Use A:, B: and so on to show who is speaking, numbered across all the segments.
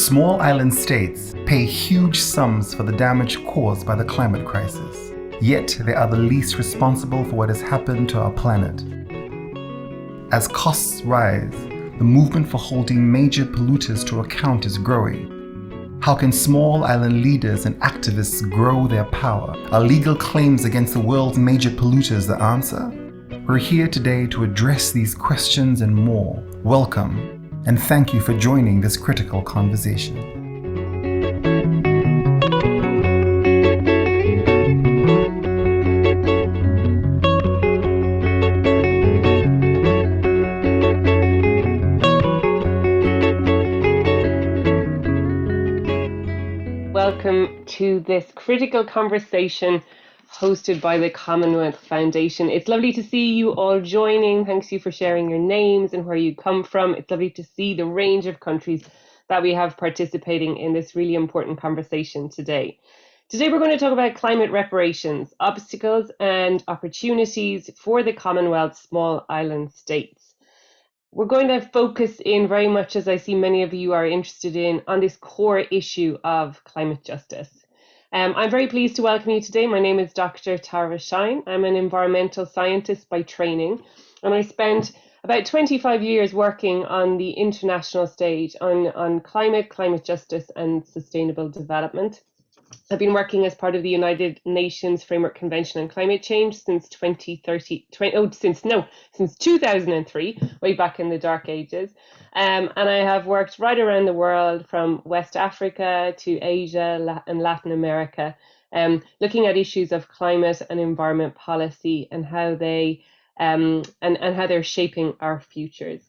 A: Small island states pay huge sums for the damage caused by the climate crisis, yet they are the least responsible for what has happened to our planet. As costs rise, the movement for holding major polluters to account is growing. How can small island leaders and activists grow their power? Are legal claims against the world's major polluters the answer? We're here today to address these questions and more. Welcome, and thank you for joining this critical conversation.
B: Welcome to this critical conversation hosted by the Commonwealth Foundation. It's lovely to see you all joining. Thanks you for sharing your names and where you come from. It's lovely to see the range of countries that we have participating in this really important conversation today. Today we're going to talk about climate reparations, obstacles and opportunities for the Commonwealth small island states. We're going to focus in very much, as I see many of you are interested in, on this core issue of climate justice. I'm very pleased to welcome you today. My name is Dr. Tara Shine. I'm an environmental scientist by training, and I spent about 25 years working on the international stage on climate justice and sustainable development. I've been working as part of the United Nations Framework Convention on Climate Change since 2003, way back in the dark ages. And I have worked right around the world from West Africa to Asia and Latin America, looking at issues of climate and environment policy and how they and how they're shaping our futures.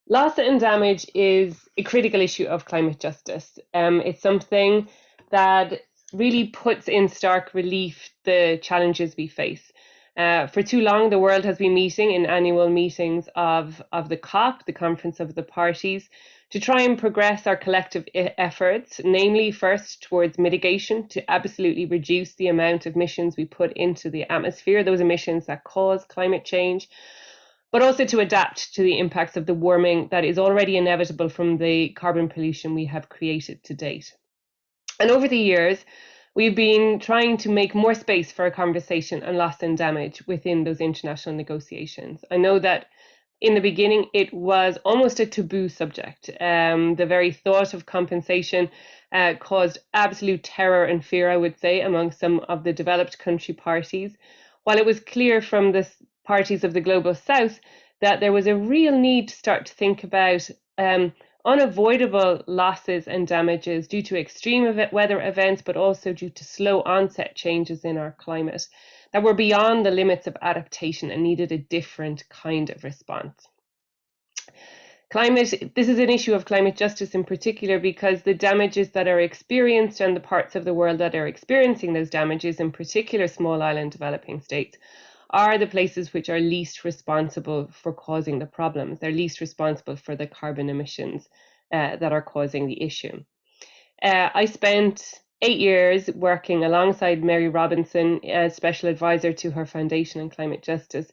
B: Loss and damage is a critical issue of climate justice. It's something that really puts in stark relief the challenges we face. For too long, the world has been meeting in annual meetings of the COP, the Conference of the Parties, to try and progress our collective efforts, namely first towards mitigation, to absolutely reduce the amount of emissions we put into the atmosphere, those emissions that cause climate change, but also to adapt to the impacts of the warming that is already inevitable from the carbon pollution we have created to date. And over the years, we've been trying to make more space for a conversation on loss and damage within those international negotiations. I know that in the beginning, it was almost a taboo subject. The very thought of compensation caused absolute terror and fear, I would say, among some of the developed country parties, while it was clear from the parties of the Global South that there was a real need to start to think about unavoidable losses and damages due to extreme weather events, but also due to slow onset changes in our climate that were beyond the limits of adaptation and needed a different kind of response. This is an issue of climate justice in particular because the damages that are experienced and the parts of the world that are experiencing those damages, in particular small island developing states, are the places which are least responsible for causing the problems. They're least responsible for the carbon emissions that are causing the issue. I spent 8 years working alongside Mary Robinson, as special advisor to her foundation on climate justice,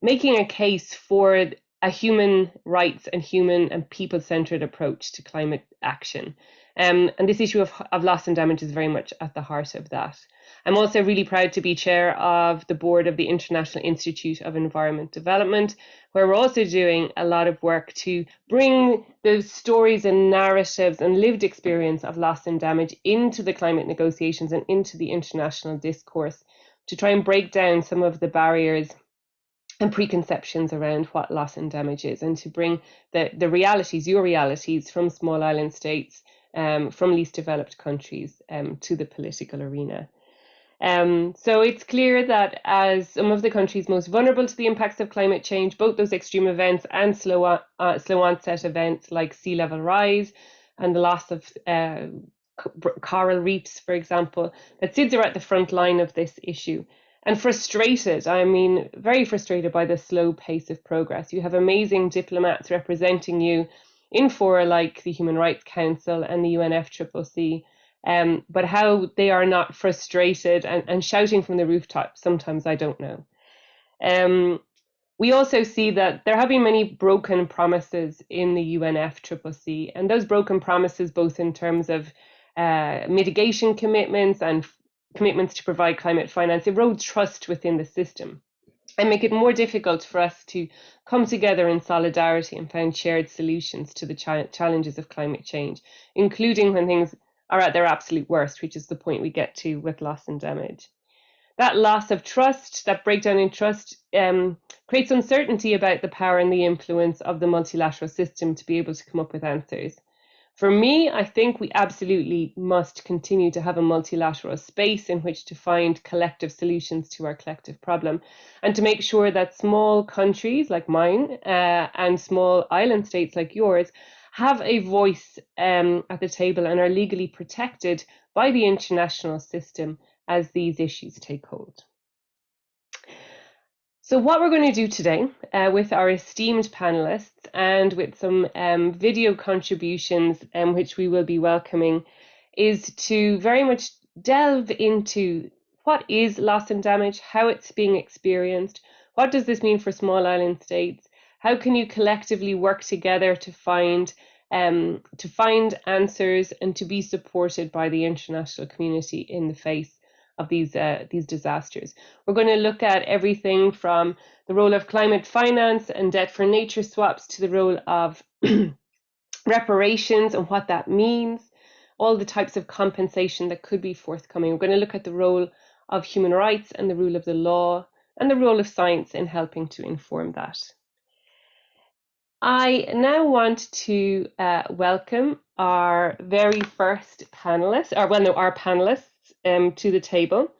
B: making a case for a human rights and human and people-centered approach to climate action. And this issue of loss and damage is very much at the heart of that. I'm also really proud to be chair of the board of the International Institute of Environment Development, where we're also doing a lot of work to bring those stories and narratives and lived experience of loss and damage into the climate negotiations and into the international discourse to try and break down some of the barriers and preconceptions around what loss and damage is, and to bring the realities, your realities from small island states, from least developed countries to the political arena. So it's clear that as some of the countries most vulnerable to the impacts of climate change, both those extreme events and slow onset events like sea level rise and the loss of coral reefs, for example, that SIDS are at the front line of this issue. And frustrated, very frustrated by the slow pace of progress. You have amazing diplomats representing you in fora like the Human Rights Council and the UNFCCC, but how they are not frustrated and shouting from the rooftops, sometimes I don't know. We also see that there have been many broken promises in the UNFCCC, and those broken promises, both in terms of mitigation commitments and commitments to provide climate finance, erode trust within the system and make it more difficult for us to come together in solidarity and find shared solutions to the challenges of climate change, including when things are at their absolute worst, which is the point we get to with loss and damage. That loss of trust, that breakdown in trust, creates uncertainty about the power and the influence of the multilateral system to be able to come up with answers. For me, I think we absolutely must continue to have a multilateral space in which to find collective solutions to our collective problem, and to make sure that small countries like mine and small island states like yours have a voice at the table and are legally protected by the international system as these issues take hold. So what we're going to do today with our esteemed panelists and with some video contributions which we will be welcoming is to very much delve into what is loss and damage, how it's being experienced, what does this mean for small island states, how can you collectively work together to find answers and to be supported by the international community in the face of these disasters. We're going to look at everything from the role of climate finance and debt for nature swaps to the role of reparations and what that means, all the types of compensation that could be forthcoming. We're going to look at the role of human rights and the rule of the law and the role of science in helping to inform that. I now want to welcome our very first panelist, our panelists to the table.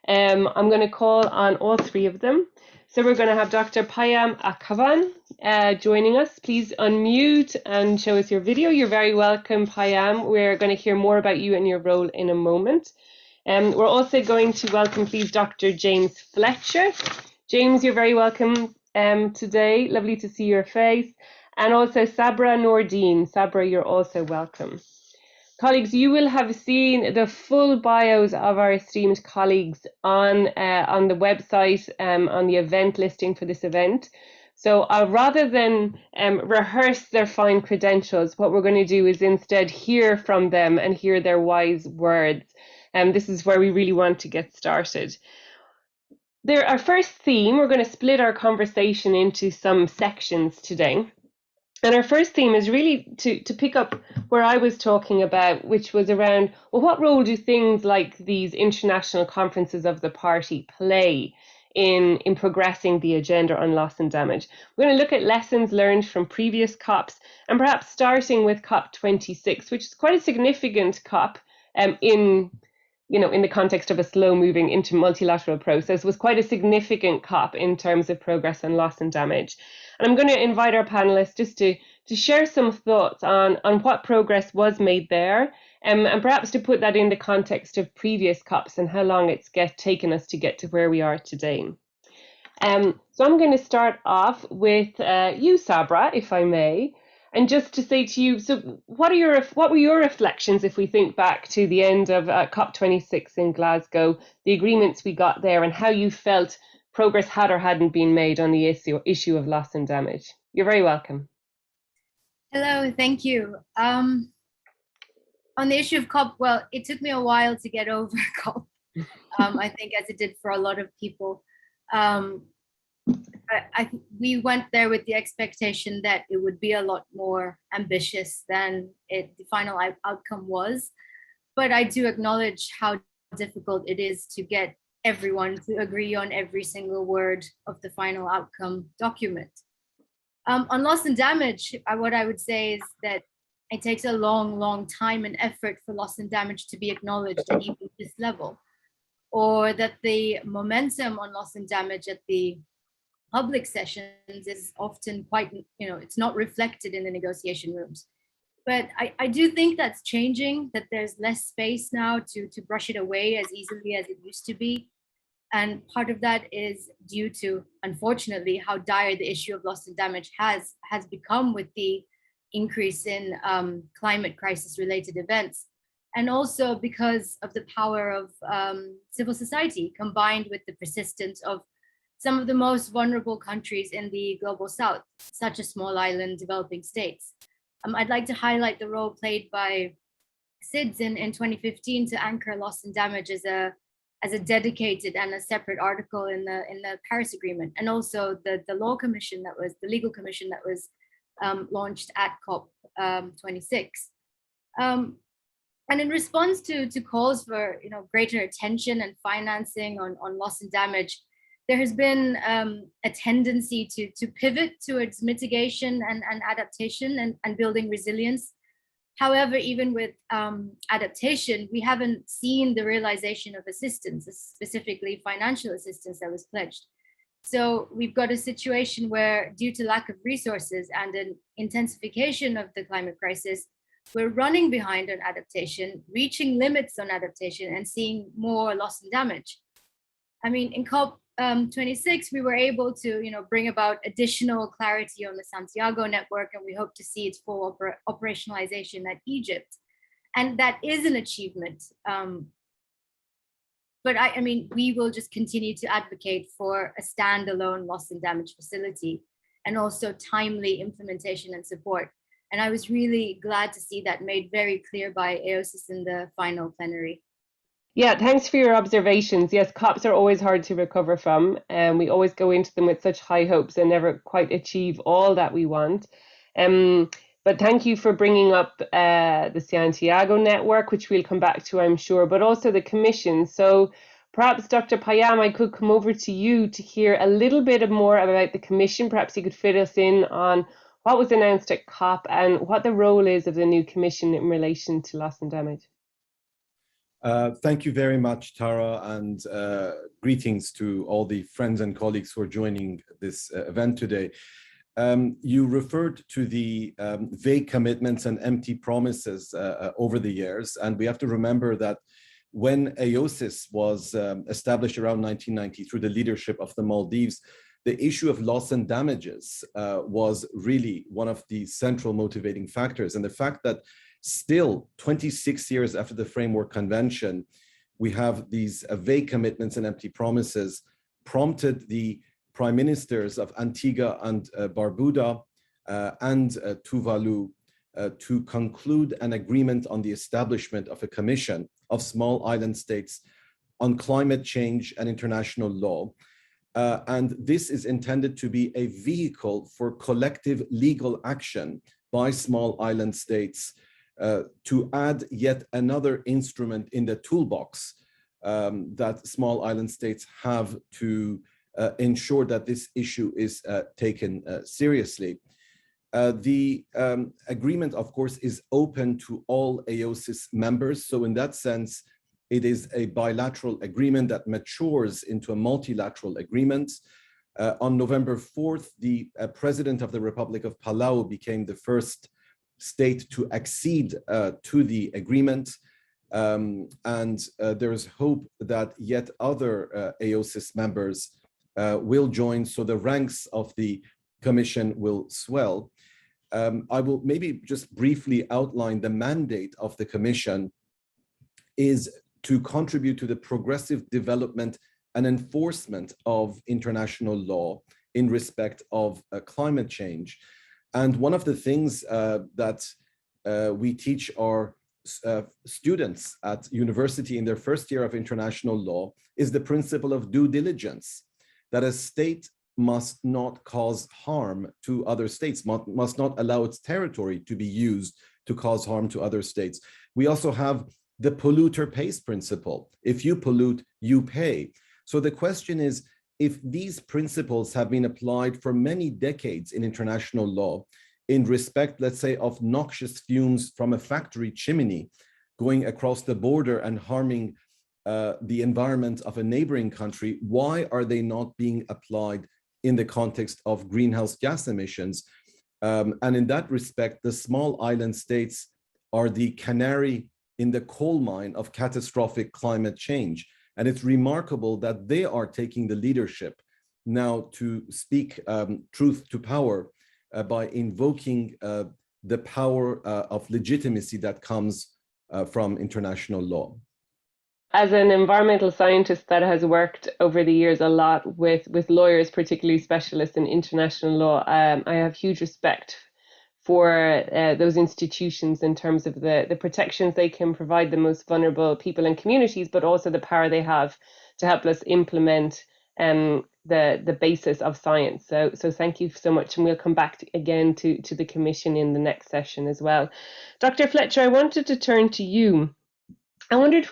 B: I'm going to call on all three of them. So we're going to have Dr. Payam Akavan joining us. Please unmute and show us your video. You're very welcome, Payam. We're going to hear more about you and your role in a moment. We're also going to welcome, please, Dr. James Fletcher. James, you're very welcome today. Lovely to see your face. And also Sabra Nordeen. Sabra, you're also welcome. Colleagues, you will have seen the full bios of our esteemed colleagues on the website, on the event listing for this event. So rather than rehearse their fine credentials, what we're going to do is instead hear from them and hear their wise words. This is where we really want to get started. Our first theme, we're going to split our conversation into some sections today. And our first theme is really to pick up where I was talking about, which was around, well, what role do things like these international conferences of the party play in progressing the agenda on loss and damage? We're going to look at lessons learned from previous COPs, and perhaps starting with COP26, which is quite a significant COP in the context of a slow-moving into multilateral process, was quite a significant COP in terms of progress on loss and damage. And I'm going to invite our panelists just to share some thoughts on what progress was made there, and perhaps to put that in the context of previous COPs and how long it's taken us to get to where we are today. So I'm going to start off with you, Sabra, if I may, and just to say to you, so what were your reflections if we think back to the end of COP26 in Glasgow, the agreements we got there, and how you felt progress had or hadn't been made on the issue of loss and damage? You're very welcome.
C: Hello, thank you. On the issue of COP, well, it took me a while to get over COP, I think, as it did for a lot of people. We went there with the expectation that it would be a lot more ambitious than the final outcome was. But I do acknowledge how difficult it is to get everyone to agree on every single word of the final outcome document. On loss and damage, what I would say is that it takes a long, long time and effort for loss and damage to be acknowledged at even this level, or that the momentum on loss and damage at the public sessions is often quite, it's not reflected in the negotiation rooms. But I do think that's changing, that there's less space now to brush it away as easily as it used to be. And part of that is due to, unfortunately, how dire the issue of loss and damage has become with the increase in climate crisis related events. And also because of the power of civil society, combined with the persistence of some of the most vulnerable countries in the global south, such as small island developing states. I'd like to highlight the role played by SIDS in 2015 to anchor loss and damage as a dedicated and a separate article in the Paris Agreement, and also the law commission that was the legal commission that was launched at COP 26. And in response to calls for greater attention and financing on loss and damage, there has been a tendency to pivot towards mitigation and adaptation and building resilience. However, even with adaptation, we haven't seen the realization of assistance, specifically financial assistance that was pledged. So we've got a situation where, due to lack of resources and an intensification of the climate crisis, we're running behind on adaptation, reaching limits on adaptation, and seeing more loss and damage. I mean, in COP 26, we were able to bring about additional clarity on the Santiago network, and we hope to see its full operationalization at Egypt. And that is an achievement. But I mean, we will just continue to advocate for a standalone loss and damage facility, and also timely implementation and support. And I was really glad to see that made very clear by AOSIS in the final plenary.
B: Yeah, thanks for your observations. Yes, COPs are always hard to recover from, and we always go into them with such high hopes and never quite achieve all that we want. But thank you for bringing up the Santiago network, which we'll come back to, I'm sure, but also the Commission. So perhaps, Dr. Payam, I could come over to you to hear a little bit more about the Commission. Perhaps you could fit us in on what was announced at COP and what the role is of the new Commission in relation to loss and damage.
D: Thank you very much, Tara, and greetings to all the friends and colleagues who are joining this event today. You referred to the vague commitments and empty promises over the years, and we have to remember that when AOSIS was established around 1990 through the leadership of the Maldives, the issue of loss and damages was really one of the central motivating factors. And the fact that still 26 years after the Framework Convention, we have these vague commitments and empty promises prompted the prime ministers of Antigua and Barbuda and Tuvalu to conclude an agreement on the establishment of a commission of small island states on climate change and international law. And this is intended to be a vehicle for collective legal action by small island states to add yet another instrument in the toolbox that small island states have to ensure that this issue is taken seriously. The agreement, of course, is open to all AOSIS members. So in that sense, it is a bilateral agreement that matures into a multilateral agreement. On November 4th, the President of the Republic of Palau became the first state to accede to the agreement. And there is hope that yet other AOSIS members will join, so the ranks of the Commission will swell. I will maybe just briefly outline the mandate of the Commission is to contribute to the progressive development and enforcement of international law in respect of climate change. And one of the things that we teach our students at university in their first year of international law is the principle of due diligence, that a state must not cause harm to other states, must not allow its territory to be used to cause harm to other states. We also have the polluter pays principle. If you pollute, you pay. So the question is, if these principles have been applied for many decades in international law in respect, let's say, of noxious fumes from a factory chimney going across the border and harming the environment of a neighboring country, why are they not being applied in the context of greenhouse gas emissions? And in that respect, the small island states are the canary in the coal mine of catastrophic climate change. And it's remarkable that they are taking the leadership now to speak truth to power by invoking the power of legitimacy that comes from international law.
B: As an environmental scientist that has worked over the years a lot with lawyers, particularly specialists in international law, I have huge respect for those institutions in terms of the protections they can provide the most vulnerable people and communities, but also the power they have to help us implement the basis of science. So thank you so much, and we'll come back again to the Commission in the next session as well. Dr. Fletcher, I wanted to turn to you. I wondered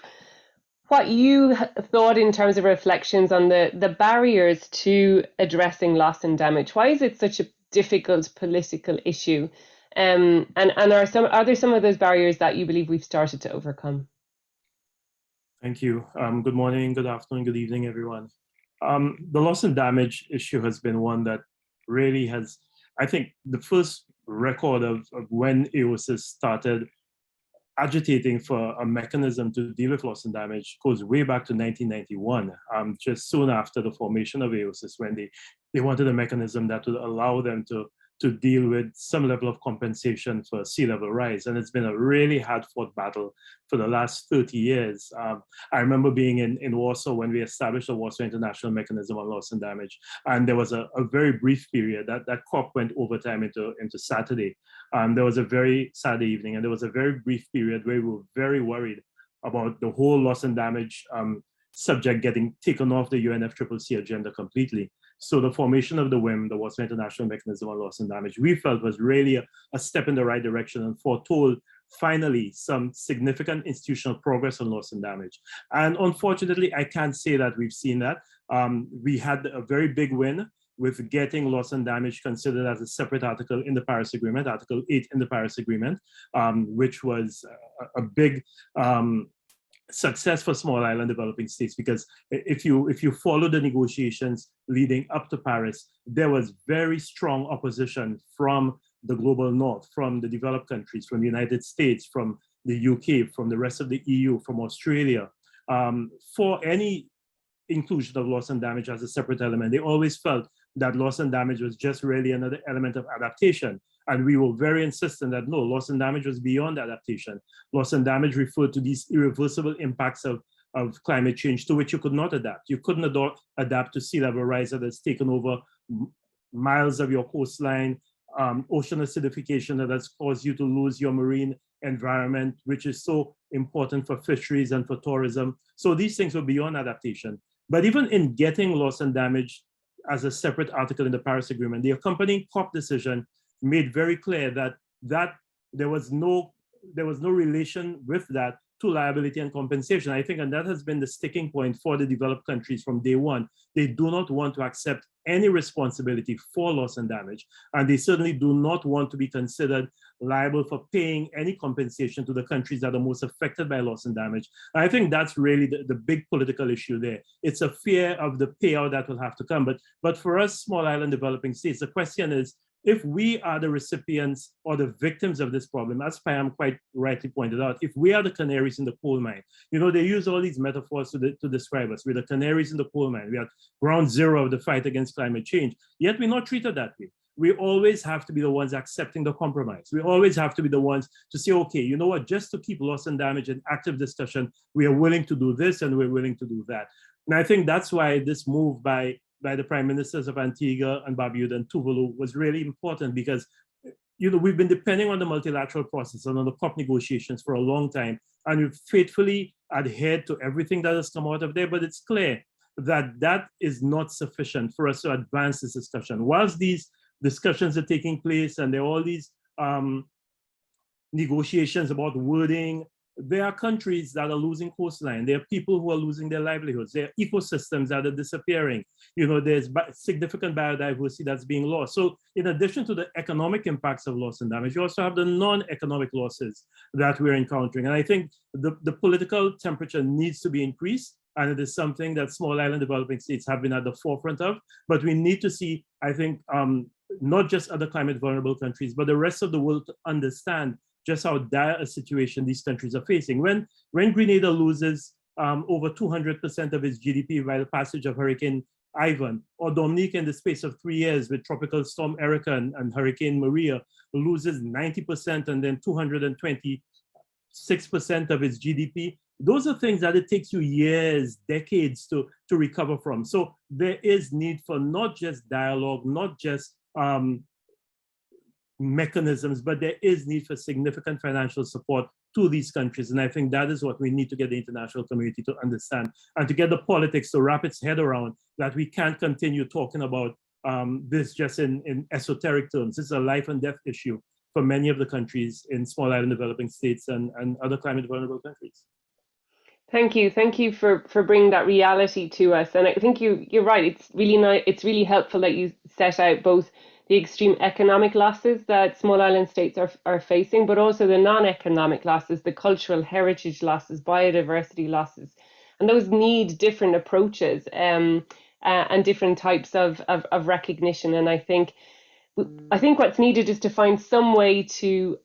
B: what you thought in terms of reflections on the barriers to addressing loss and damage. Why is it such a difficult political issue? And are there some of those barriers that you believe we've started to overcome?
E: Thank you. Good morning, good afternoon, good evening, everyone. The loss and damage issue has been one that really has, I think, the first record of when AOSIS started agitating for a mechanism to deal with loss and damage goes way back to 1991, just soon after the formation of AOSIS, when they wanted a mechanism that would allow them to deal with some level of compensation for sea level rise. And it's been a really hard-fought battle for the last 30 years. I remember being in Warsaw when we established the Warsaw International Mechanism on Loss and Damage. And there was a very brief period that COP went overtime into Saturday. There was a very Saturday evening, and there was a very brief period where we were very worried about the whole loss and damage subject getting taken off the UNFCCC agenda completely. So the formation of the WIM, the Warsaw International Mechanism on Loss and Damage, we felt was really a step in the right direction and foretold finally some significant institutional progress on loss and damage. And unfortunately, I can't say that we've seen that. We had a very big win with getting loss and damage considered as a separate article in the Paris Agreement, Article 8 in the Paris Agreement, which was a big success for small island developing states, because if you follow the negotiations leading up to Paris, there was very strong opposition from the global north, from the developed countries, from the United States, from the UK, from the rest of the EU, from Australia, for any inclusion of loss and damage as a separate element. They always felt that loss and damage was just really another element of adaptation. And we were very insistent that no, loss and damage was beyond adaptation. Loss and damage referred to these irreversible impacts of climate change to which you could not adapt. You couldn't adapt to sea level rise that has taken over miles of your coastline, ocean acidification that has caused you to lose your marine environment, which is so important for fisheries and for tourism. So these things were beyond adaptation. But even in getting loss and damage as a separate article in the Paris Agreement, the accompanying COP decision made very clear that there was no relation with that to liability and compensation. I think, and that has been the sticking point for the developed countries from day one. They do not want to accept any responsibility for loss and damage, and they certainly do not want to be considered liable for paying any compensation to the countries that are most affected by loss and damage. And I think that's really the big political issue there. It's a fear of the payout that will have to come. But for us small island developing states, the question is, if we are the recipients or the victims of this problem, as Pam quite rightly pointed out, if we are the canaries in the coal mine, you know, they use all these metaphors to describe us. We're the canaries in the coal mine. We are ground zero of the fight against climate change, yet we're not treated that way. We always have to be the ones accepting the compromise. We always have to be the ones to say, okay, you know what, just to keep loss and damage in active discussion, we are willing to do this and we're willing to do that. And I think that's why this move by the prime ministers of Antigua and Barbuda and Tuvalu was really important, because, you know, we've been depending on the multilateral process and on the COP negotiations for a long time, and we've faithfully adhered to everything that has come out of there. But it's clear that that is not sufficient for us to advance this discussion. Whilst these discussions are taking place and there are all these negotiations about wording, there are countries that are losing coastline. There are people who are losing their livelihoods. There are ecosystems that are disappearing. You know, there's significant biodiversity that's being lost. So in addition to the economic impacts of loss and damage, you also have the non-economic losses that we're encountering. And I think the political temperature needs to be increased. And it is something that small island developing states have been at the forefront of. But we need to see, I think, not just other climate vulnerable countries, but the rest of the world to understand just how dire a situation these countries are facing. When Grenada loses over 200% of its GDP by the passage of Hurricane Ivan, or Dominique in the space of 3 years with Tropical Storm Erica and Hurricane Maria loses 90% and then 226% of its GDP, those are things that it takes you years, decades to recover from. So there is need for not just dialogue, not just mechanisms, but there is need for significant financial support to these countries. And I think that is what we need to get the international community to understand, and to get the politics to wrap its head around, that we can't continue talking about this just in esoteric terms. It's a life and death issue for many of the countries in small island developing states and other climate vulnerable countries.
B: Thank you for bringing that reality to us. And I think you're right. It's really nice. It's really helpful that you set out both the extreme economic losses that small island states are facing, but also the non-economic losses, the cultural heritage losses, biodiversity losses, and those need different approaches and different types of recognition. And I think what's needed is to find some way to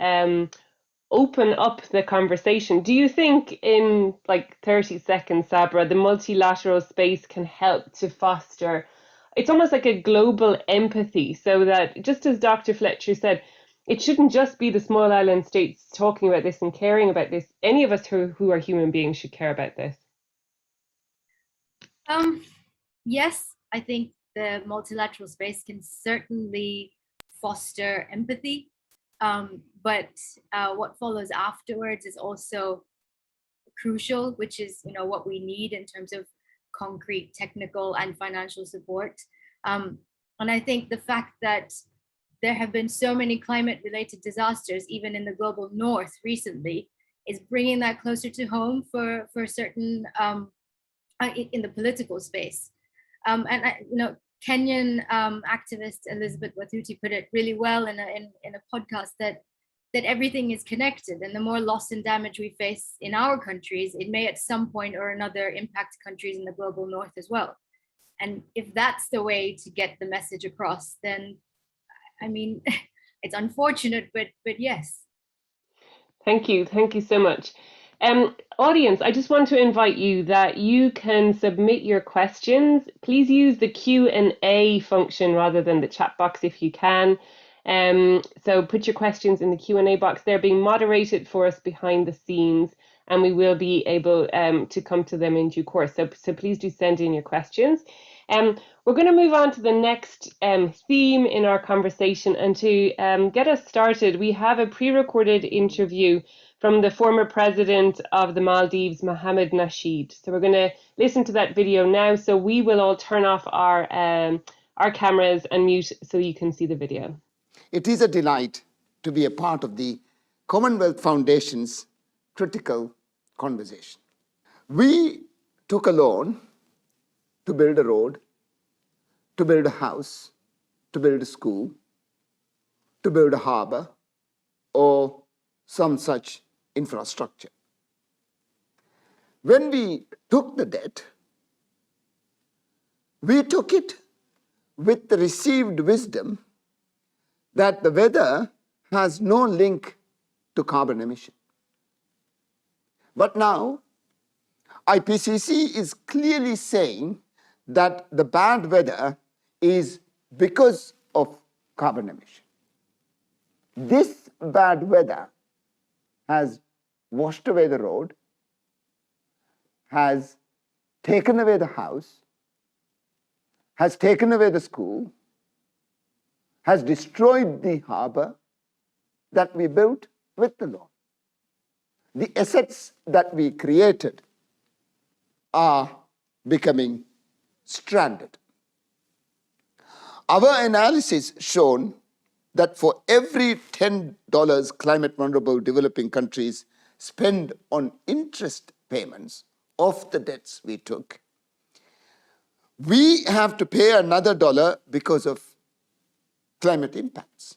B: open up the conversation. Do you think, in like 30 seconds, Sabra, the multilateral space can help to foster, it's almost like a global empathy, so that, just as Dr. Fletcher said, it shouldn't just be the small island states talking about this and caring about this. Any of us who are human beings should care about this.
C: Yes, I think the multilateral space can certainly foster empathy. But what follows afterwards is also crucial, which is, what we need in terms of concrete technical and financial support. And I think the fact that there have been so many climate-related disasters, even in the global north recently, is bringing that closer to home for certain in the political space. And Kenyan activist Elizabeth Wathuti put it really well in a podcast that everything is connected, and the more loss and damage we face in our countries, it may at some point or another impact countries in the global north as well. And if that's the way to get the message across, then I mean, it's unfortunate, but yes.
B: Thank you so much. Audience, I just want to invite you that you can submit your questions. Please use the Q&A function rather than the chat box if you can. So put your questions in the Q&A box. They're being moderated for us behind the scenes, and we will be able to come to them in due course. So please do send in your questions. We're going to move on to the next theme in our conversation, and to get us started, we have a pre-recorded interview from the former president of the Maldives, Mohammed Nasheed. So we're going to listen to that video now. So we will all turn off our cameras and mute so you can see the video.
F: It is a delight to be a part of the Commonwealth Foundation's critical conversation. We took a loan to build a road, to build a house, to build a school, to build a harbor, or some such infrastructure. When we took the debt, we took it with the received wisdom that the weather has no link to carbon emission. But now, IPCC is clearly saying that the bad weather is because of carbon emission. This bad weather has washed away the road, has taken away the house, has taken away the school, has destroyed the harbor that we built with the loan. The assets that we created are becoming stranded. Our analysis shown that for every $10 climate vulnerable developing countries spend on interest payments of the debts we took, we have to pay another dollar because of climate impacts.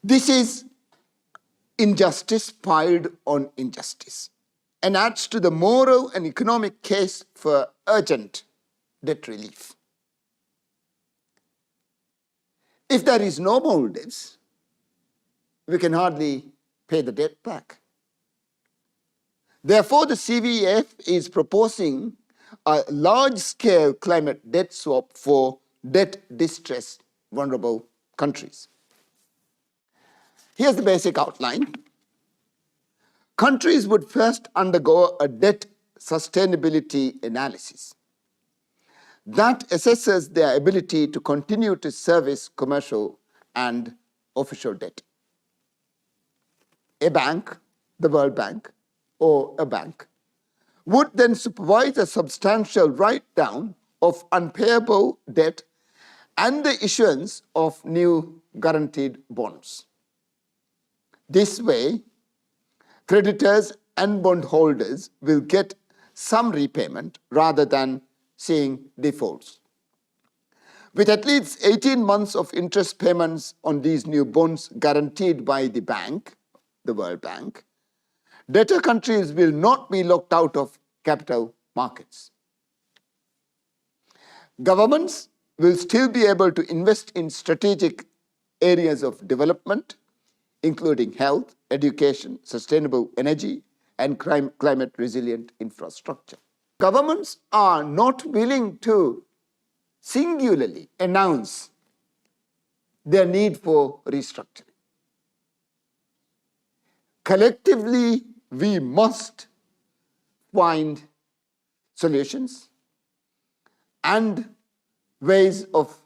F: This is injustice piled on injustice, and adds to the moral and economic case for urgent debt relief. If there is no Maldives, we can hardly pay the debt back. Therefore, the CVF is proposing a large-scale climate debt swap for debt-distressed vulnerable countries. Here's the basic outline. countries would first undergo a debt sustainability analysis that assesses their ability to continue to service commercial and official debt. A bank, the World Bank, or a bank, would then supervise a substantial write-down of unpayable debt and the issuance of new guaranteed bonds. This way, creditors and bondholders will get some repayment rather than seeing defaults. With at least 18 months of interest payments on these new bonds guaranteed by the bank, the World Bank, debtor countries will not be locked out of capital markets. Governments will still be able to invest in strategic areas of development, including health, education, sustainable energy, and climate-resilient infrastructure. Governments are not willing to singularly announce their need for restructuring. Collectively, we must find solutions and ways of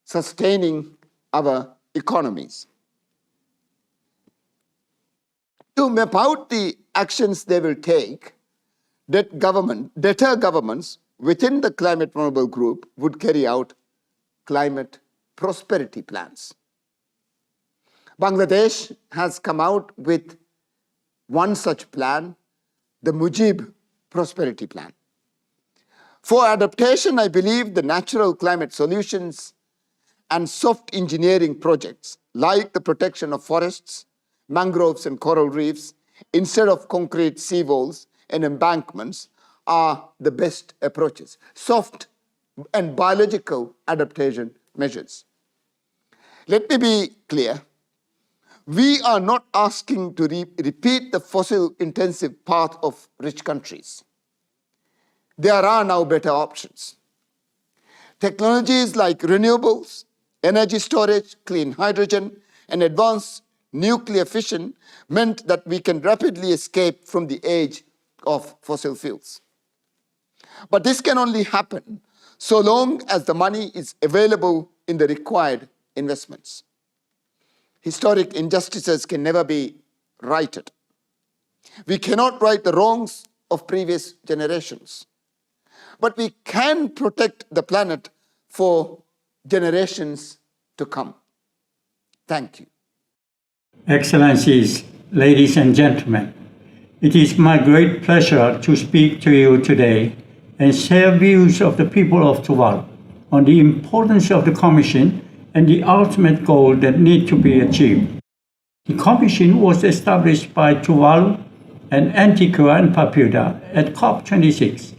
F: sustaining our economies. To map out the actions they will take, debtor governments within the climate vulnerable group would carry out climate prosperity plans. Bangladesh has come out with one such plan, the Mujib Prosperity Plan. For adaptation, I believe the natural climate solutions and soft engineering projects, like the protection of forests, mangroves, and coral reefs, instead of concrete seawalls and embankments, are the best approaches. Soft and biological adaptation measures. Let me be clear. We are not asking to repeat the fossil-intensive path of rich countries. There are now better options. Technologies like renewables, energy storage, clean hydrogen, and advanced nuclear fission meant that we can rapidly escape from the age of fossil fuels. But this can only happen so long as the money is available in the required investments. Historic injustices can never be righted. We cannot right the wrongs of previous generations, but we can protect the planet for generations to come. Thank you.
G: Excellencies, ladies and gentlemen, it is my great pleasure to speak to you today and share views of the people of Tuvalu on the importance of the Commission and the ultimate goal that need to be achieved. The Commission was established by Tuvalu and Antigua and Barbuda at COP26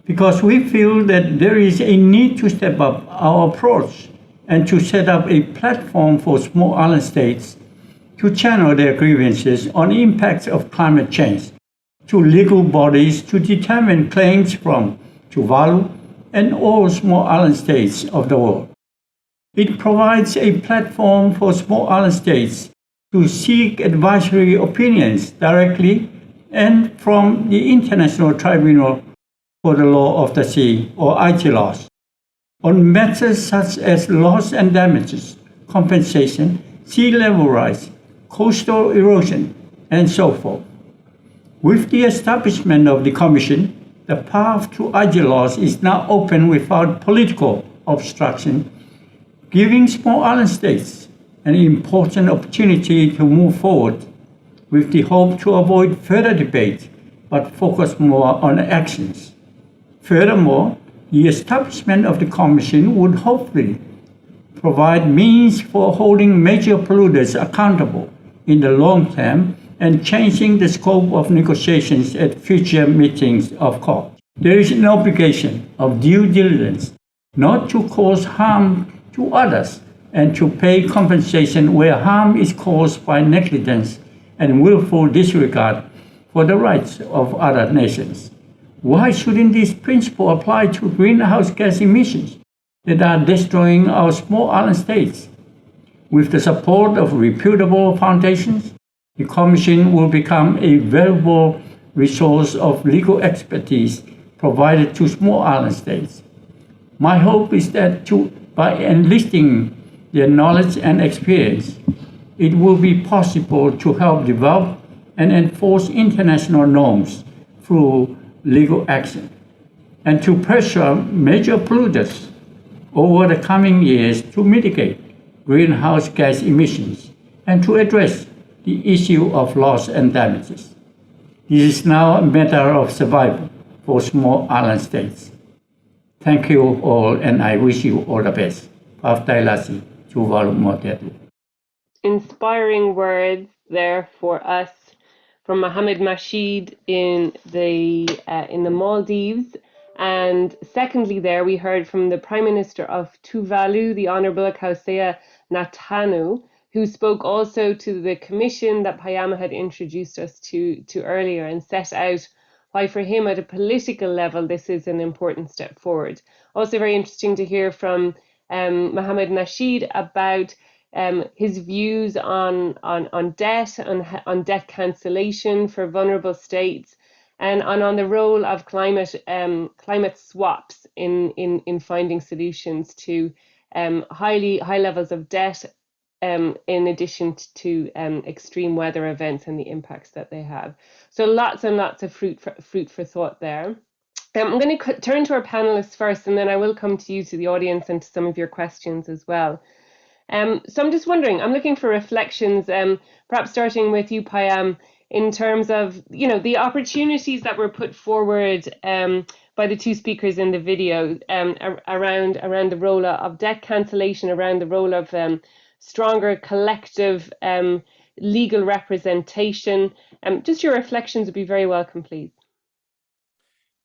G: because we feel that there is a need to step up our approach and to set up a platform for small island states to channel their grievances on impacts of climate change to legal bodies to determine claims from Tuvalu and all small island states of the world. It provides a platform for small island states to seek advisory opinions directly and from the International Tribunal for the Law of the Sea, or ITLOS, on matters such as loss and damages, compensation, sea level rise, coastal erosion, and so forth. With the establishment of the Commission, the path to ITLOS is now open without political obstruction, giving small island states an important opportunity to move forward with the hope to avoid further debate but focus more on actions. Furthermore, the establishment of the Commission would hopefully provide means for holding major polluters accountable in the long term and changing the scope of negotiations at future meetings of COP. There is an obligation of due diligence not to cause harm to others and to pay compensation where harm is caused by negligence and willful disregard for the rights of other nations. Why shouldn't this principle apply to greenhouse gas emissions that are destroying our small island states? With the support of reputable foundations, The Commission will become a valuable resource of legal expertise provided to small island states. My hope is that by enlisting their knowledge and experience, it will be possible to help develop and enforce international norms through legal action, and to pressure major polluters over the coming years to mitigate greenhouse gas emissions and to address the issue of loss and damages. This is now a matter of survival for small island states. Thank you all, and I wish you all the best. Paftailasi, Tuvalu Motetu.
B: Inspiring words there for us from Mohammed Nasheed in the Maldives. And secondly, there we heard from the Prime Minister of Tuvalu, the Honourable Kausea Natanu, who spoke also to the commission that Payama had introduced us to earlier and set out why for him at a political level this is an important step forward. Also very interesting to hear from Mohammed Nasheed about his views on debt, on debt cancellation for vulnerable states, and on the role of climate swaps in finding solutions to high levels of debt, in addition to extreme weather events and the impacts that they have. So lots and lots of fruit for thought there. I'm going to turn to our panelists first, and then I will come to you, to the audience, and to some of your questions as well. So I'm just wondering, I'm looking for reflections, perhaps starting with you, Payam, in terms of, the opportunities that were put forward by the two speakers in the video around the role of debt cancellation, around the role of stronger collective legal representation. Just your reflections would be very welcome, please.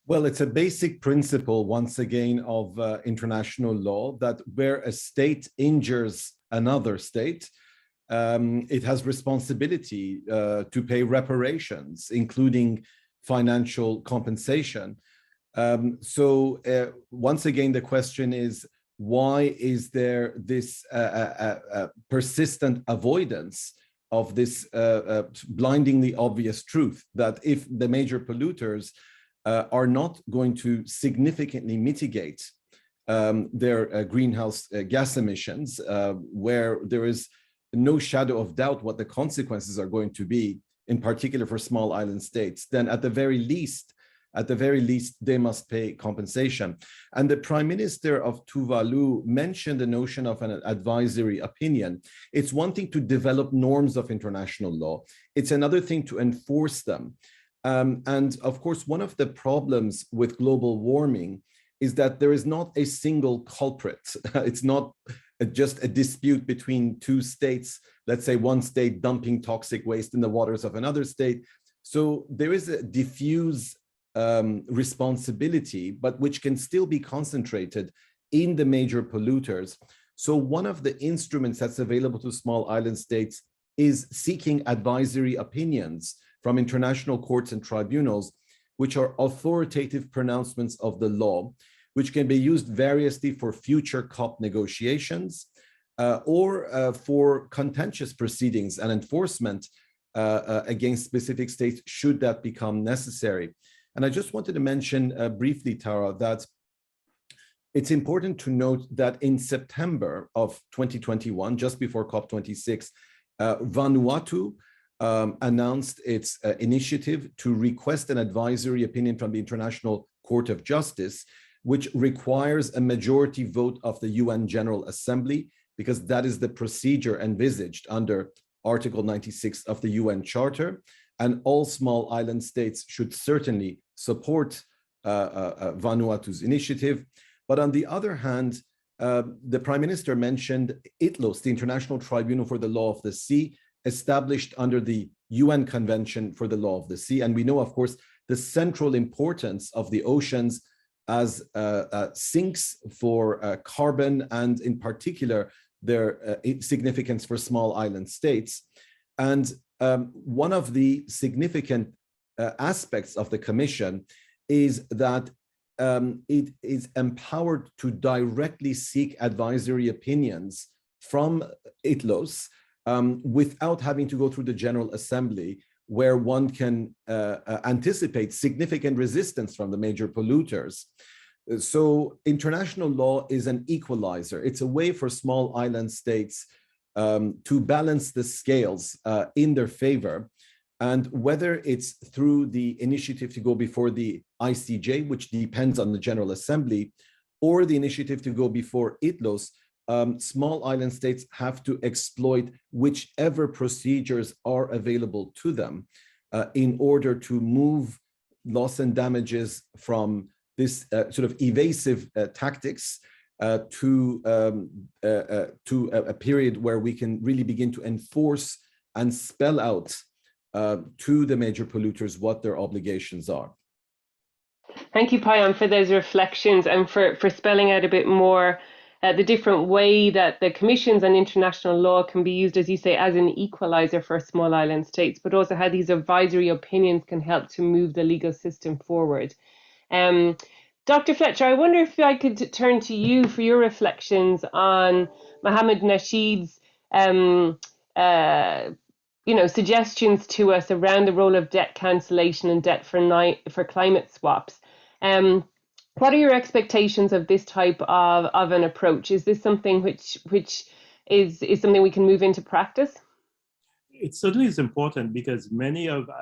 D: Well, it's a basic principle, once again, of international law that where a state injures another state, it has responsibility to pay reparations, including financial compensation. So once again, the question is, why is there this persistent avoidance of this blindingly obvious truth that if the major polluters are not going to significantly mitigate their greenhouse gas emissions, where there is no shadow of doubt what the consequences are going to be, in particular for small island states, then at the very least, they must pay compensation. And the Prime Minister of Tuvalu mentioned the notion of an advisory opinion. It's one thing to develop norms of international law. It's another thing to enforce them. And of course, one of the problems with global warming is that there is not a single culprit. It's not just a dispute between two states, let's say one state dumping toxic waste in the waters of another state. So there is a diffuse responsibility, but which can still be concentrated in the major polluters. So one of the instruments that's available to small island states is seeking advisory opinions from international courts and tribunals, which are authoritative pronouncements of the law, which can be used variously for future COP negotiations or for contentious proceedings and enforcement against specific states, should that become necessary. And I just wanted to mention briefly, Tara, that it's important to note that in September of 2021, just before COP26, Vanuatu announced its initiative to request an advisory opinion from the International Court of Justice, which requires a majority vote of the UN General Assembly, because that is the procedure envisaged under Article 96 of the UN Charter. And all small island states should certainly support Vanuatu's initiative. But on the other hand, the Prime Minister mentioned ITLOS, the International Tribunal for the Law of the Sea, established under the UN Convention for the Law of the Sea. And we know, of course, the central importance of the oceans as sinks for carbon, and in particular, their significance for small island states. And one of the significant aspects of the Commission is that it is empowered to directly seek advisory opinions from ITLOS without having to go through the General Assembly, where one can anticipate significant resistance from the major polluters. So international law is an equalizer. It's a way for small island states to balance the scales in their favor. And whether it's through the initiative to go before the ICJ, which depends on the General Assembly, or the initiative to go before ITLOS, small island states have to exploit whichever procedures are available to them in order to move loss and damages from this sort of evasive tactics to a period where we can really begin to enforce and spell out to the major polluters what their obligations are.
B: Thank you, Payam, for those reflections and for spelling out a bit more the different way that the commissions and international law can be used, as you say, as an equalizer for small island states, but also how these advisory opinions can help to move the legal system forward. Dr. Fletcher, I wonder if I could turn to you for your reflections on Mohammed Nasheed's suggestions to us around the role of debt cancellation and debt for climate swaps. What are your expectations of this type of an approach? Is this something which is something we can move into practice?
E: It certainly is important because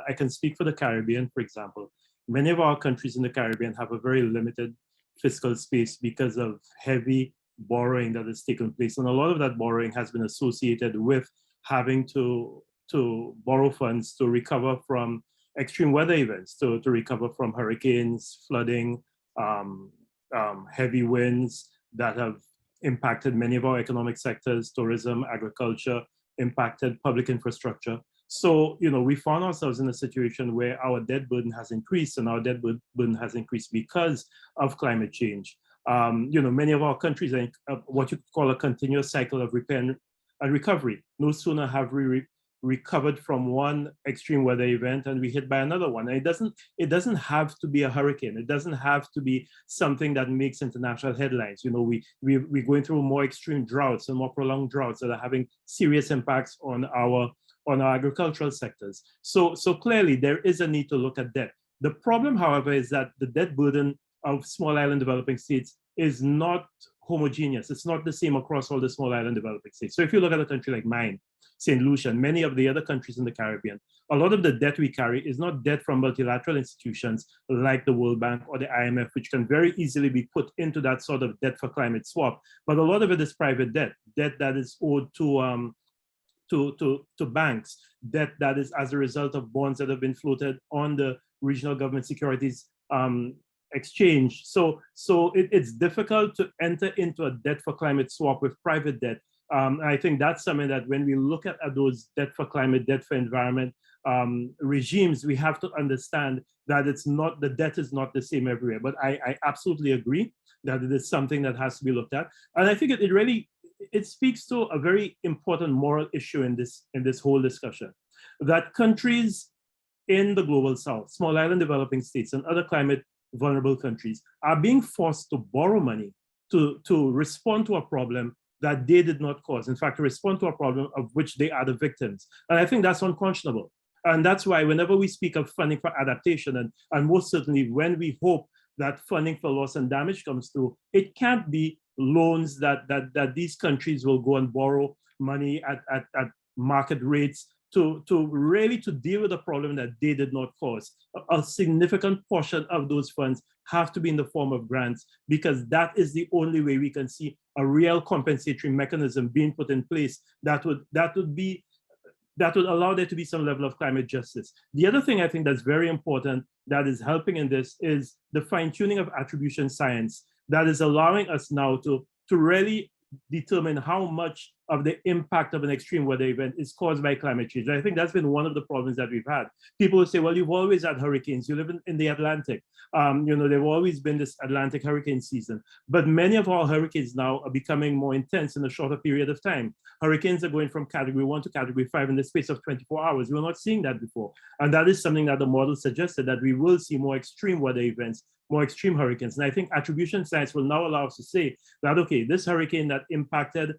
E: I can speak for the Caribbean, for example. Many of our countries in the Caribbean have a very limited fiscal space because of heavy borrowing that has taken place. And a lot of that borrowing has been associated with having to borrow funds to recover from extreme weather events, to recover from hurricanes, flooding, heavy winds that have impacted many of our economic sectors, tourism, agriculture, impacted public infrastructure. So, we found ourselves in a situation where our debt burden has increased, and our debt burden has increased because of climate change. Many of our countries are in what you call a continuous cycle of repair and recovery. No sooner have we recovered from one extreme weather event and we hit by another one. And it doesn't have to be a hurricane. It doesn't have to be something that makes international headlines. We're going through more extreme droughts and more prolonged droughts that are having serious impacts on our agricultural sectors. So clearly there is a need to look at debt. The problem, however, is that the debt burden of small island developing states is not homogeneous. It's not the same across all the small island developing states. So if you look at a country like mine, St. Lucia, and many of the other countries in the Caribbean, a lot of the debt we carry is not debt from multilateral institutions like the World Bank or the IMF, which can very easily be put into that sort of debt for climate swap. But a lot of it is private debt that is owed to banks, debt that is as a result of bonds that have been floated on the regional government securities exchange. So it's difficult to enter into a debt for climate swap with private debt. I think that's something that when we look at those debt for climate, debt for environment regimes, we have to understand that the debt is not the same everywhere. But I absolutely agree that it is something that has to be looked at. And I think it speaks to a very important moral issue in this whole discussion, that countries in the global south, small island developing states and other climate vulnerable countries are being forced to borrow money to respond to a problem that they did not cause. In fact, to respond to a problem of which they are the victims. And I think that's unconscionable. And that's why whenever we speak of funding for adaptation, and most certainly when we hope that funding for loss and damage comes through, it can't be loans that these countries will go and borrow money at market rates to really deal with a problem that they did not cause. A significant portion of those funds have to be in the form of grants, because that is the only way we can see a real compensatory mechanism being put in place that would allow there to be some level of climate justice. The other thing I think that's very important that is helping in this is the fine-tuning of attribution science that is allowing us now to really determine how much of the impact of an extreme weather event is caused by climate change. I think that's been one of the problems that we've had. People will say, well, you've always had hurricanes. You live in the Atlantic. There've always been this Atlantic hurricane season. But many of our hurricanes now are becoming more intense in a shorter period of time. Hurricanes are going from category 1 to category 5 in the space of 24 hours. We were not seeing that before. And that is something that the model suggested, that we will see more extreme weather events, more extreme hurricanes. And I think attribution science will now allow us to say that, okay, this hurricane that impacted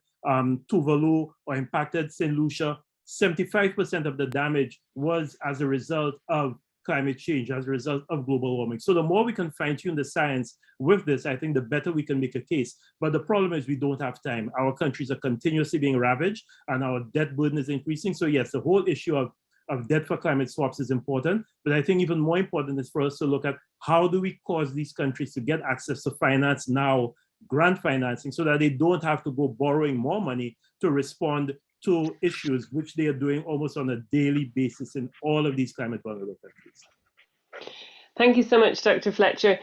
E: Tuvalu or impacted St. Lucia, 75% of the damage was as a result of climate change, as a result of global warming. So the more we can fine tune the science with this, I think the better we can make a case. But the problem is we don't have time. Our countries are continuously being ravaged and our debt burden is increasing. So yes, the whole issue of debt for climate swaps is important. But I think even more important is for us to look at how do we cause these countries to get access to finance now, grant financing, so that they don't have to go borrowing more money to respond to issues which they are doing almost on a daily basis in all of these climate vulnerable countries.
B: Thank you so much, Dr. Fletcher.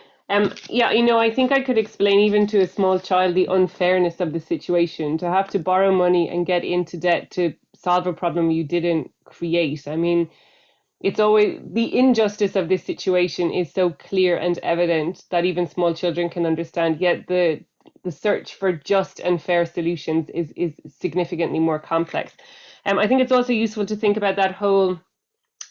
B: Yeah, you know, I think I could explain even to a small child the unfairness of the situation, to have to borrow money and get into debt to solve a problem you didn't create. I mean, it's always the injustice of this situation is so clear and evident that even small children can understand, yet the search for just and fair solutions is significantly more complex. I think it's also useful to think about that whole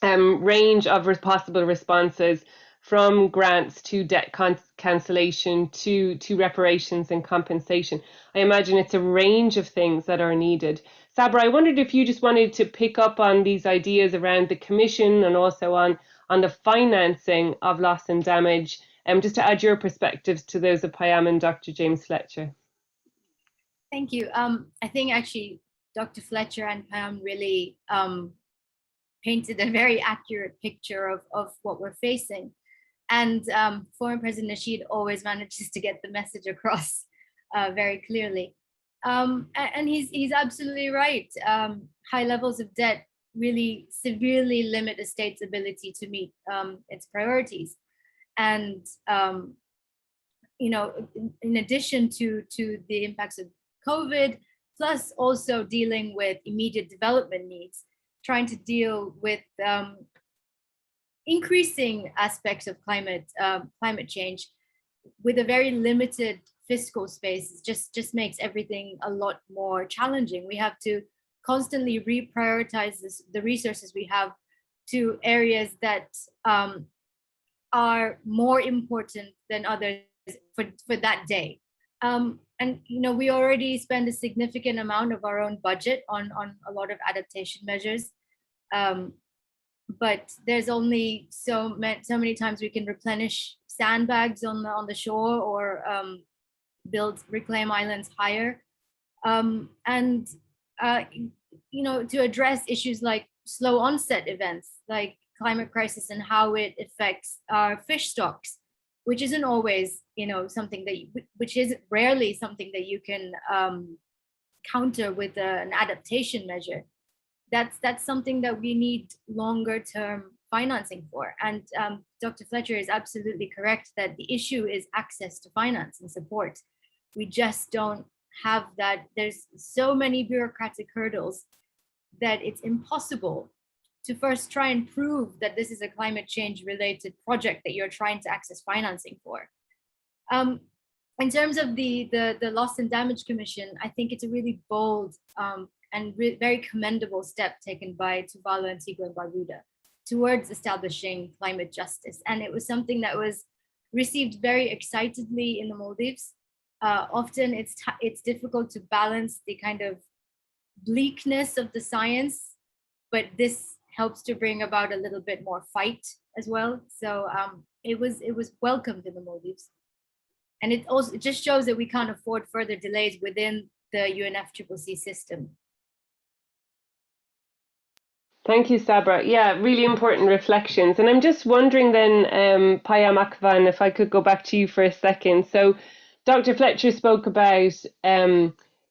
B: range of possible responses, from grants to debt cancellation to reparations and compensation. I imagine it's a range of things that are needed. Sabra, I wondered if you just wanted to pick up on these ideas around the Commission and also on the financing of loss and damage, just to add your perspectives to those of Payam and Dr. James Fletcher.
C: Thank you. I think actually Dr. Fletcher and Payam really painted a very accurate picture of what we're facing. And former President Nasheed always manages to get the message across very clearly. And he's absolutely right. High levels of debt really severely limit a state's ability to meet its priorities. And you know, in addition to the impacts of COVID, plus also dealing with immediate development needs, trying to deal with increasing aspects of climate change with a very limited fiscal space just makes everything a lot more challenging. We have to constantly reprioritize the resources we have to areas that are more important than others for that day. And you know, we already spend a significant amount of our own budget on a lot of adaptation measures. But there's only so many times we can replenish sandbags on the shore or reclaim islands higher. And you know, to address issues like slow onset events, like climate crisis and how it affects our fish stocks, which isn't always, you know, something that which is rarely something that you can counter with an adaptation measure. That's something that we need longer term financing for. And Dr. Fletcher is absolutely correct that the issue is access to finance and support. We just don't have that. There's so many bureaucratic hurdles that it's impossible to first try and prove that this is a climate change related project that you're trying to access financing for. In terms of the Loss and Damage Commission, I think it's a really bold and very commendable step taken by Tuvalu, Antigua, and Barbuda towards establishing climate justice. And it was something that was received very excitedly in the Maldives. Often it's difficult to balance the kind of bleakness of the science, but this helps to bring about a little bit more fight as well. So it was welcomed in the Maldives. And it just shows that we can't afford further delays within the UNFCCC system.
B: Thank you, Sabra. Yeah, really important reflections. And I'm just wondering then, Payam Akvan, if I could go back to you for a second. So Dr. Fletcher spoke about,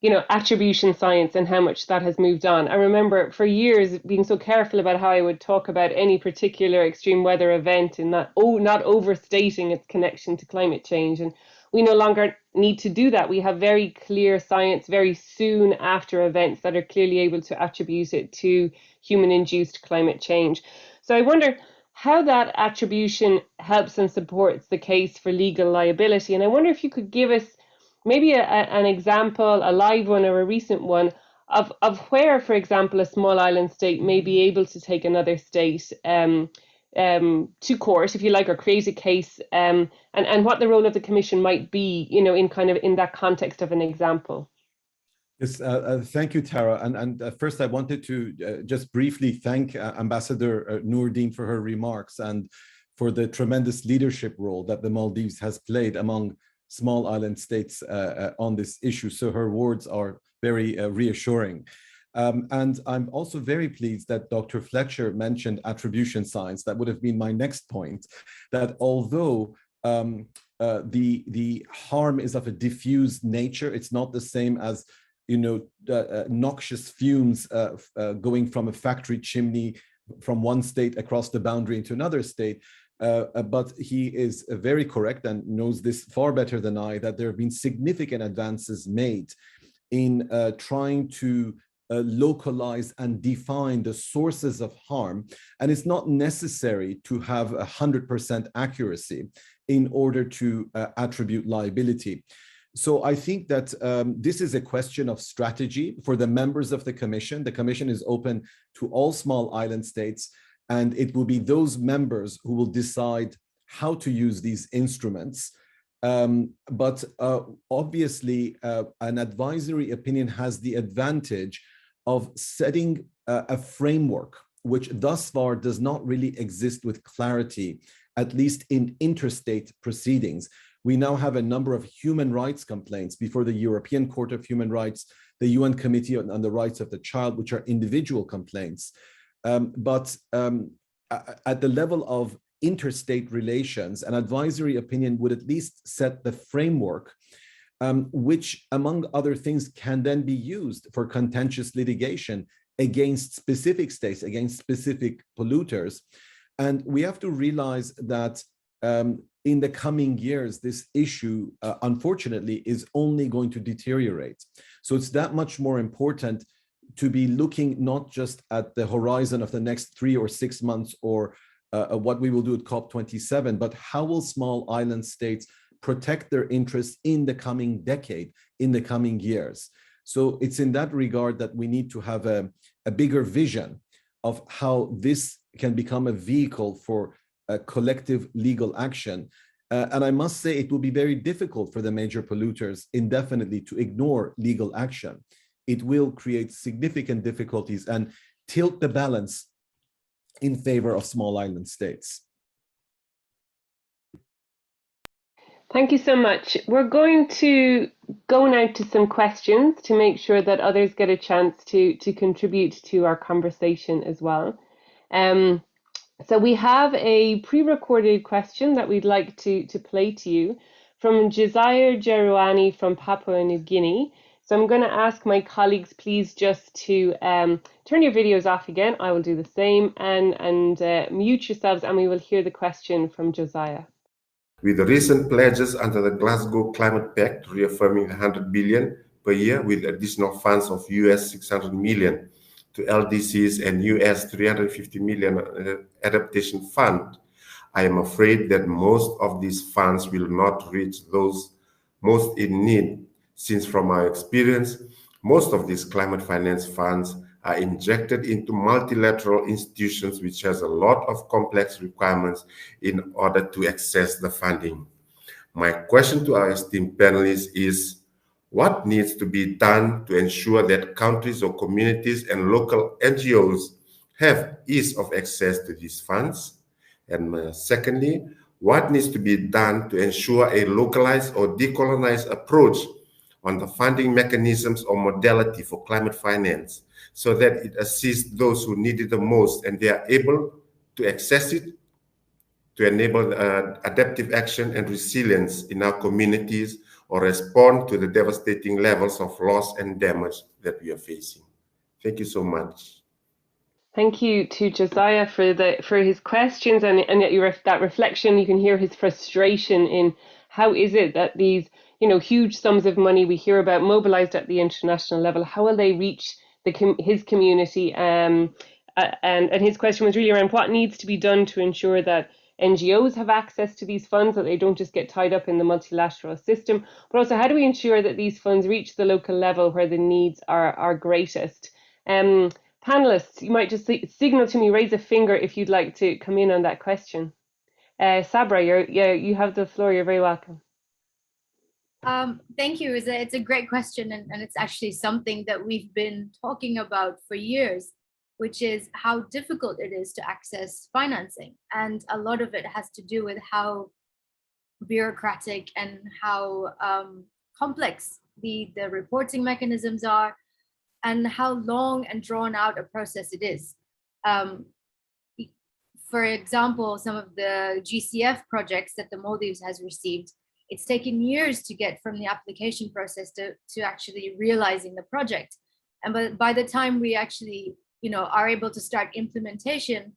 B: you know, attribution science and how much that has moved on. I remember for years being so careful about how I would talk about any particular extreme weather event and not overstating its connection to climate change. And we no longer need to do that. We have very clear science very soon after events that are clearly able to attribute it to human-induced climate change. So I wonder how that attribution helps and supports the case for legal liability. And I wonder if you could give us maybe an example, a live one or a recent one, of where, for example, a small island state may be able to take another state to court, if you like, or create a case, and what the role of the Commission might be, in that context of an example.
D: Yes, thank you, Tara. And first, I wanted to just briefly thank Ambassador Noordin for her remarks and for the tremendous leadership role that the Maldives has played among small island states on this issue. So her words are very reassuring. And I'm also very pleased that Dr. Fletcher mentioned attribution science. That would have been my next point, that although the harm is of a diffuse nature, it's not the same as noxious fumes going from a factory chimney from one state across the boundary into another state. But he is very correct and knows this far better than I, that there have been significant advances made in trying to localize and define the sources of harm. And it's not necessary to have 100% accuracy in order to attribute liability. So I think that this is a question of strategy for the members of the Commission. The Commission is open to all small island states, and it will be those members who will decide how to use these instruments. But obviously, an advisory opinion has the advantage of setting a framework, which thus far does not really exist with clarity, at least in interstate proceedings. We now have a number of human rights complaints before the European Court of Human Rights, the UN Committee on the Rights of the Child, which are individual complaints. But at the level of interstate relations, an advisory opinion would at least set the framework, which, among other things, can then be used for contentious litigation against specific states, against specific polluters. And we have to realize that in the coming years, this issue, unfortunately, is only going to deteriorate. So it's that much more important to be looking not just at the horizon of the next 3 or 6 months or what we will do at COP27, but how will small island states protect their interests in the coming decade, in the coming years. So it's in that regard that we need to have a bigger vision of how this can become a vehicle for collective legal action. And I must say it will be very difficult for the major polluters indefinitely to ignore legal action. It will create significant difficulties and tilt the balance in favor of small island states.
B: Thank you so much. We're going to go now to some questions to make sure that others get a chance to contribute to our conversation as well. So we have a pre-recorded question that we'd like to play to you from Josiah Jerouani from Papua New Guinea. So I'm going to ask my colleagues, please, just to turn your videos off again. I will do the same, and mute yourselves, and we will hear the question from Josiah.
H: With the recent pledges under the Glasgow Climate Pact reaffirming 100 billion per year with additional funds of US 600 million to LDCs and US 350 million adaptation fund, I am afraid that most of these funds will not reach those most in need, since from our experience, most of these climate finance funds are injected into multilateral institutions, which has a lot of complex requirements in order to access the funding. My question to our esteemed panelists is, what needs to be done to ensure that countries or communities and local NGOs have ease of access to these funds? And secondly, what needs to be done to ensure a localized or decolonized approach on the funding mechanisms or modality for climate finance, so that it assists those who need it the most and they are able to access it to enable adaptive action and resilience in our communities or respond to the devastating levels of loss and damage that we are facing. Thank you so much.
B: Thank you to Josiah for his questions and that reflection. You can hear his frustration in how is it that these huge sums of money we hear about mobilized at the international level, how will they reach his community? And his question was really around what needs to be done to ensure that NGOs have access to these funds, that they don't just get tied up in the multilateral system, but also how do we ensure that these funds reach the local level where the needs are greatest? Panelists, you might just signal to me, raise a finger if you'd like to come in on that question. Sabra, you have the floor. You're very welcome.
C: Thank you. It's a great question, and it's actually something that we've been talking about for years, which is how difficult it is to access financing. And a lot of it has to do with how bureaucratic and how complex the reporting mechanisms are, and how long and drawn out a process it is. For example, some of the GCF projects that the Maldives has received, it's taken years to get from the application process to actually realizing the project. And by the time we actually, are able to start implementation,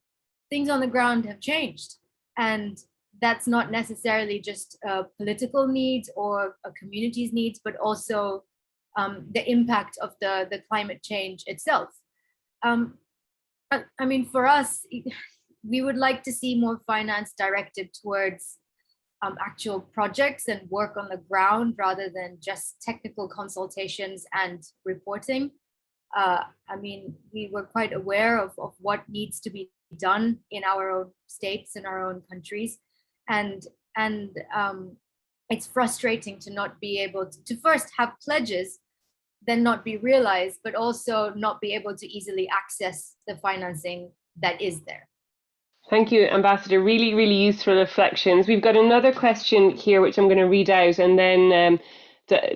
C: things on the ground have changed. And that's not necessarily just political needs or a community's needs, but also the impact of the climate change itself. I mean, for us, we would like to see more finance directed towards actual projects and work on the ground rather than just technical consultations and reporting. I mean, we were quite aware of what needs to be done in our own states and our own countries. And it's frustrating to not be able to first have pledges, then not be realized, but also not be able to easily access the financing that is there.
B: Thank you, Ambassador. Really, really useful reflections. We've got another question here, which I'm going to read out, and then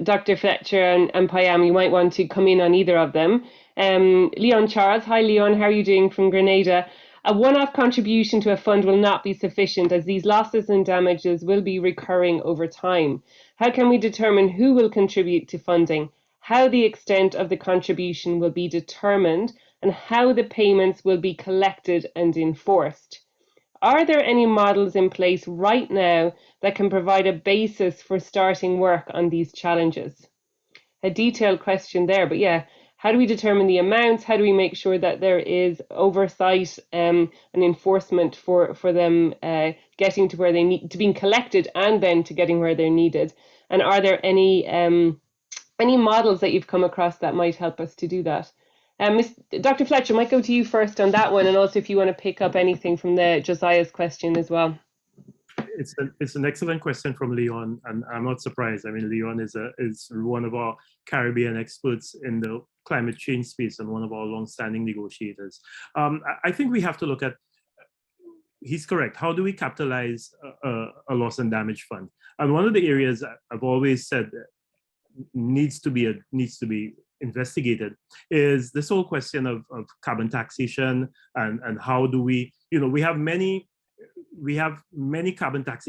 B: Dr. Fletcher and Payam, you might want to come in on either of them. Leon Charles, hi Leon, how are you doing from Grenada? A one-off contribution to a fund will not be sufficient, as these losses and damages will be recurring over time. How can we determine who will contribute to funding, how the extent of the contribution will be determined, and how the payments will be collected and enforced? Are there any models in place right now that can provide a basis for starting work on these challenges? A detailed question there, but yeah, how do we determine the amounts? How do we make sure that there is oversight and enforcement for them getting to where they need to, being collected and then to getting where they're needed? And are there any models that you've come across that might help us to do that? Dr. Fletcher, I might go to you first on that one, and also if you want to pick up anything from the Josiah's question as well.
E: It's an excellent question from Leon, and I'm not surprised. I mean, Leon is one of our Caribbean experts in the climate change space and one of our long-standing negotiators. I think we have to look at, he's correct, how do we capitalize a loss and damage fund? And one of the areas I've always said needs to be investigated is this whole question of carbon taxation and how do we, we have many carbon tax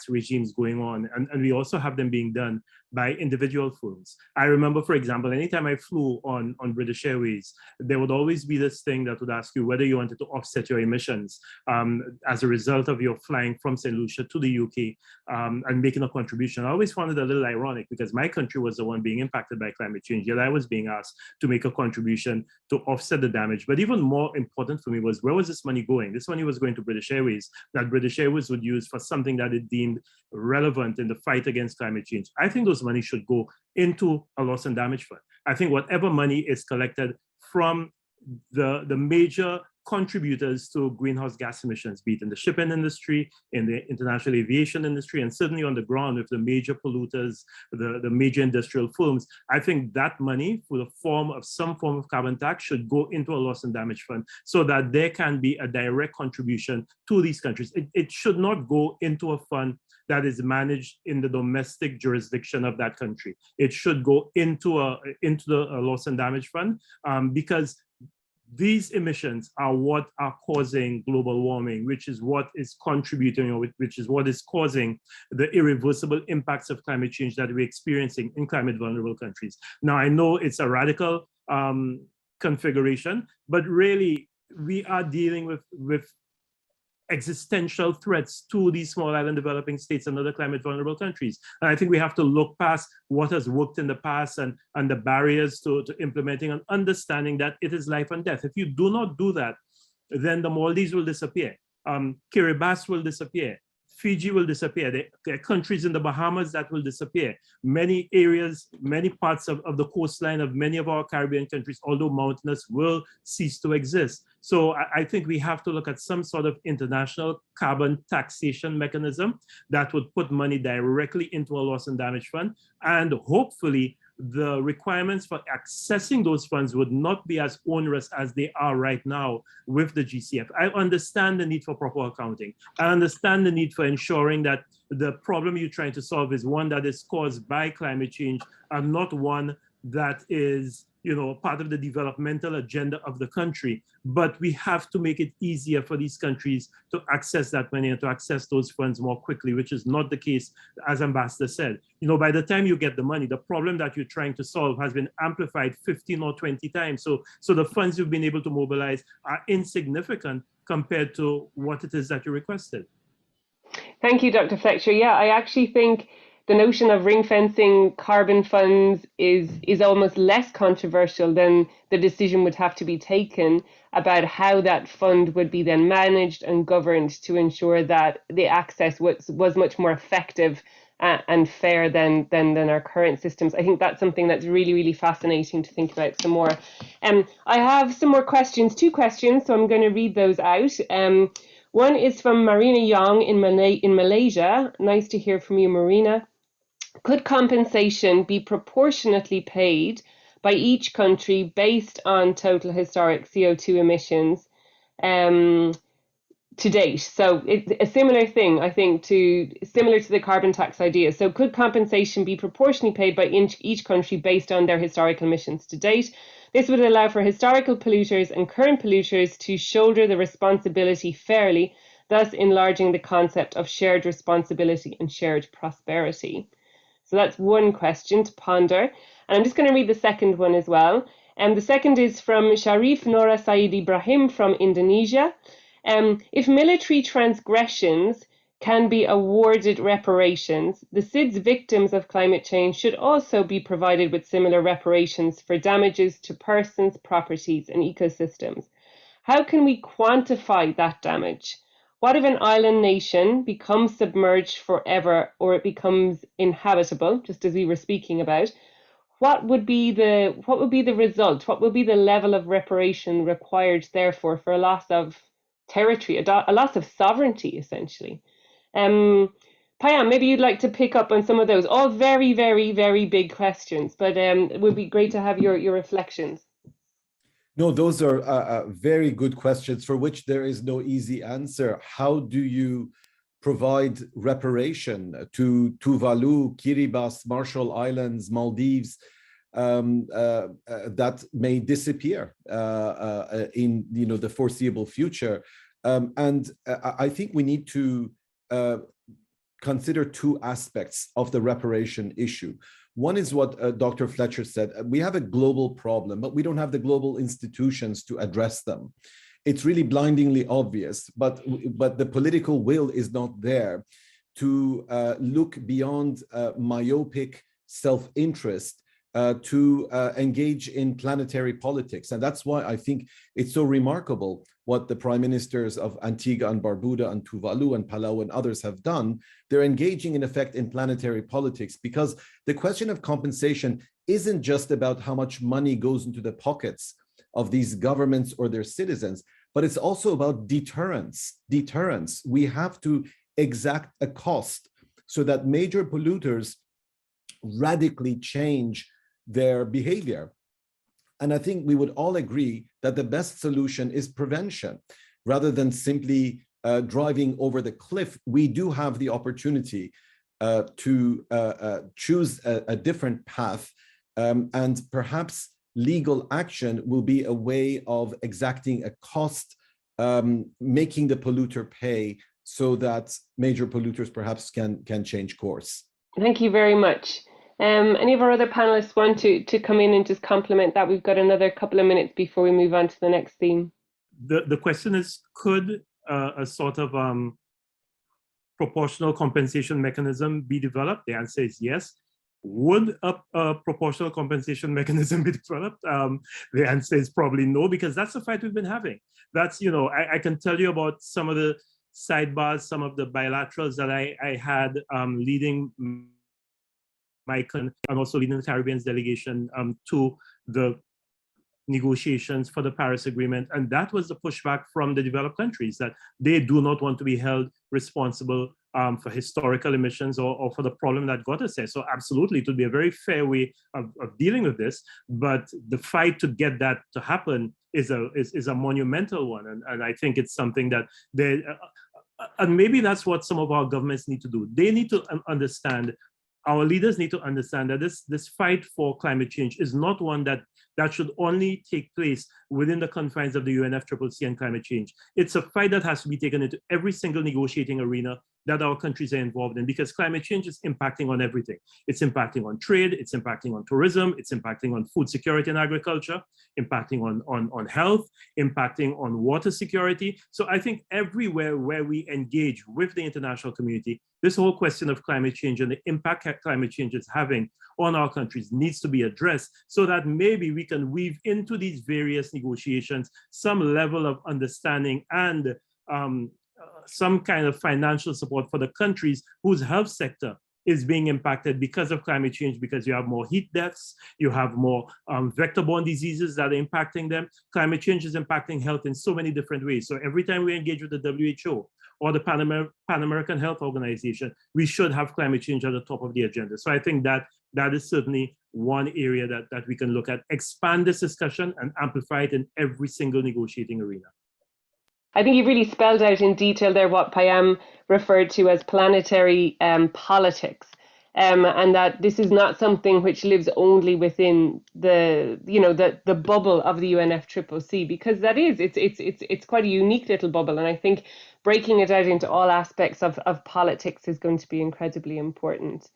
E: regimes going on, and we also have them being done by individual firms. I remember, for example, anytime I flew on British Airways, there would always be this thing that would ask you whether you wanted to offset your emissions as a result of your flying from St. Lucia to the UK and making a contribution. I always found it a little ironic because my country was the one being impacted by climate change, yet I was being asked to make a contribution to offset the damage. But even more important for me was, where was this money going? This money was going to British Airways, that British Airways would use for something that it deemed relevant in the fight against climate change. I think those money should go into a loss and damage fund. I think whatever money is collected from the major contributors to greenhouse gas emissions, be it in the shipping industry, in the international aviation industry, and certainly on the ground with the major polluters, the major industrial firms, I think that money for the form of some form of carbon tax should go into a loss and damage fund so that there can be a direct contribution to these countries. It should not go into a fund that is managed in the domestic jurisdiction of that country. It should go into the loss and damage fund because these emissions are what are causing global warming, which is what is contributing, or which is what is causing the irreversible impacts of climate change that we're experiencing in climate vulnerable countries. Now, I know it's a radical configuration, but really we are dealing with existential threats to these small island developing states and other climate vulnerable countries. And I think we have to look past what has worked in the past and the barriers to implementing and understanding that it is life and death. If you do not do that, then the Maldives will disappear. Kiribati will disappear. Fiji will disappear. There are countries in the Bahamas that will disappear. Many areas, many parts of the coastline of many of our Caribbean countries, although mountainous, will cease to exist. So I think we have to look at some sort of international carbon taxation mechanism that would put money directly into a loss and damage fund. And hopefully the requirements for accessing those funds would not be as onerous as they are right now with the GCF. I understand the need for proper accounting. I understand the need for ensuring that the problem you're trying to solve is one that is caused by climate change and not one that is, part of the developmental agenda of the country. But we have to make it easier for these countries to access that money and to access those funds more quickly, which is not the case, as Ambassador said. By the time you get the money, the problem that you're trying to solve has been amplified 15 or 20 times. So the funds you've been able to mobilize are insignificant compared to what it is that you requested.
B: Thank you, Dr. Fletcher. Yeah, I actually think the notion of ring fencing carbon funds is almost less controversial than the decision would have to be taken about how that fund would be then managed and governed to ensure that the access was much more effective and fair than our current systems. I think that's something that's really, really fascinating to think about some more. I have some more questions, 2 questions, so I'm going to read those out. One is from Marina Young in Malaysia. Nice to hear from you, Marina. Could compensation be proportionately paid by each country based on total historic CO2 emissions to date? So it's a similar thing, I think, similar to the carbon tax idea. So could compensation be proportionally paid by each country based on their historical emissions to date? This would allow for historical polluters and current polluters to shoulder the responsibility fairly, thus enlarging the concept of shared responsibility and shared prosperity. So that's one question to ponder. And I'm just going to read the second one as well. The second is from Sharif Nora Said Ibrahim from Indonesia. If military transgressions can be awarded reparations, the SIDS victims of climate change should also be provided with similar reparations for damages to persons, properties, and ecosystems. How can we quantify that damage? What if an island nation becomes submerged forever or it becomes inhabitable, just as we were speaking about? What would be the result? What would be the level of reparation required, therefore, for a loss of territory, a loss of sovereignty, essentially? Payam, maybe you'd like to pick up on some of those. All very, very, very big questions, but it would be great to have your reflections.
D: No, those are very good questions for which there is no easy answer. How do you provide reparation to Tuvalu, Kiribati, Marshall Islands, Maldives that may disappear in the foreseeable future? And I think we need to consider 2 aspects of the reparation issue. One is what Dr. Fletcher said. We have a global problem, but we don't have the global institutions to address them. It's really blindingly obvious, but the political will is not there to look beyond myopic self-interest to engage in planetary politics. And that's why I think it's so remarkable what the prime ministers of Antigua and Barbuda and Tuvalu and Palau and others have done. They're engaging in effect in planetary politics, because the question of compensation isn't just about how much money goes into the pockets of these governments or their citizens, but it's also about deterrence. Deterrence. We have to exact a cost so that major polluters radically change their behavior. And I think we would all agree that the best solution is prevention. Rather than simply driving over the cliff, we do have the opportunity to choose a different path, and perhaps legal action will be a way of exacting a cost, making the polluter pay, so that major polluters perhaps can change course.
B: Thank you very much. Any of our other panelists want to come in and just complement that? We've got another couple of minutes before we move on to the next theme. The
E: question is, could a sort of proportional compensation mechanism be developed? The answer is yes. Would a proportional compensation mechanism be developed? The answer is probably no, because that's the fight we've been having. That's, I can tell you about some of the sidebars some of the bilaterals that I had leading and also leading the Caribbean's delegation to the negotiations for the Paris Agreement. And that was the pushback from the developed countries, that they do not want to be held responsible for historical emissions or for the problem that got us there. So absolutely, it would be a very fair way of dealing with this. But the fight to get that to happen is a monumental one. And I think it's something that they, and maybe that's what some of our governments need to do. They need to understand, our leaders need to understand that this fight for climate change is not one that should only take place within the confines of the UNFCCC and climate change. It's a fight that has to be taken into every single negotiating arena that our countries are involved in, because climate change is impacting on everything. It's impacting on trade, it's impacting on tourism, it's impacting on food security and agriculture, impacting on health, impacting on water security. So I think everywhere where we engage with the international community, this whole question of climate change and the impact climate change is having on our countries needs to be addressed, so that maybe we can weave into these various negotiations some level of understanding and some kind of financial support for the countries whose health sector is being impacted because of climate change, because you have more heat deaths, you have more vector-borne diseases that are impacting them. Climate change is impacting health in so many different ways. So every time we engage with the WHO or the Pan American Health Organization, we should have climate change at the top of the agenda. So I think that is certainly one area that we can look at, expand this discussion and amplify it in every single negotiating arena.
B: I think you've really spelled out in detail there what Payam referred to as planetary politics, and that this is not something which lives only within the bubble of the UNFCCC, because that is it's quite a unique little bubble, and I think breaking it out into all aspects of politics is going to be incredibly important.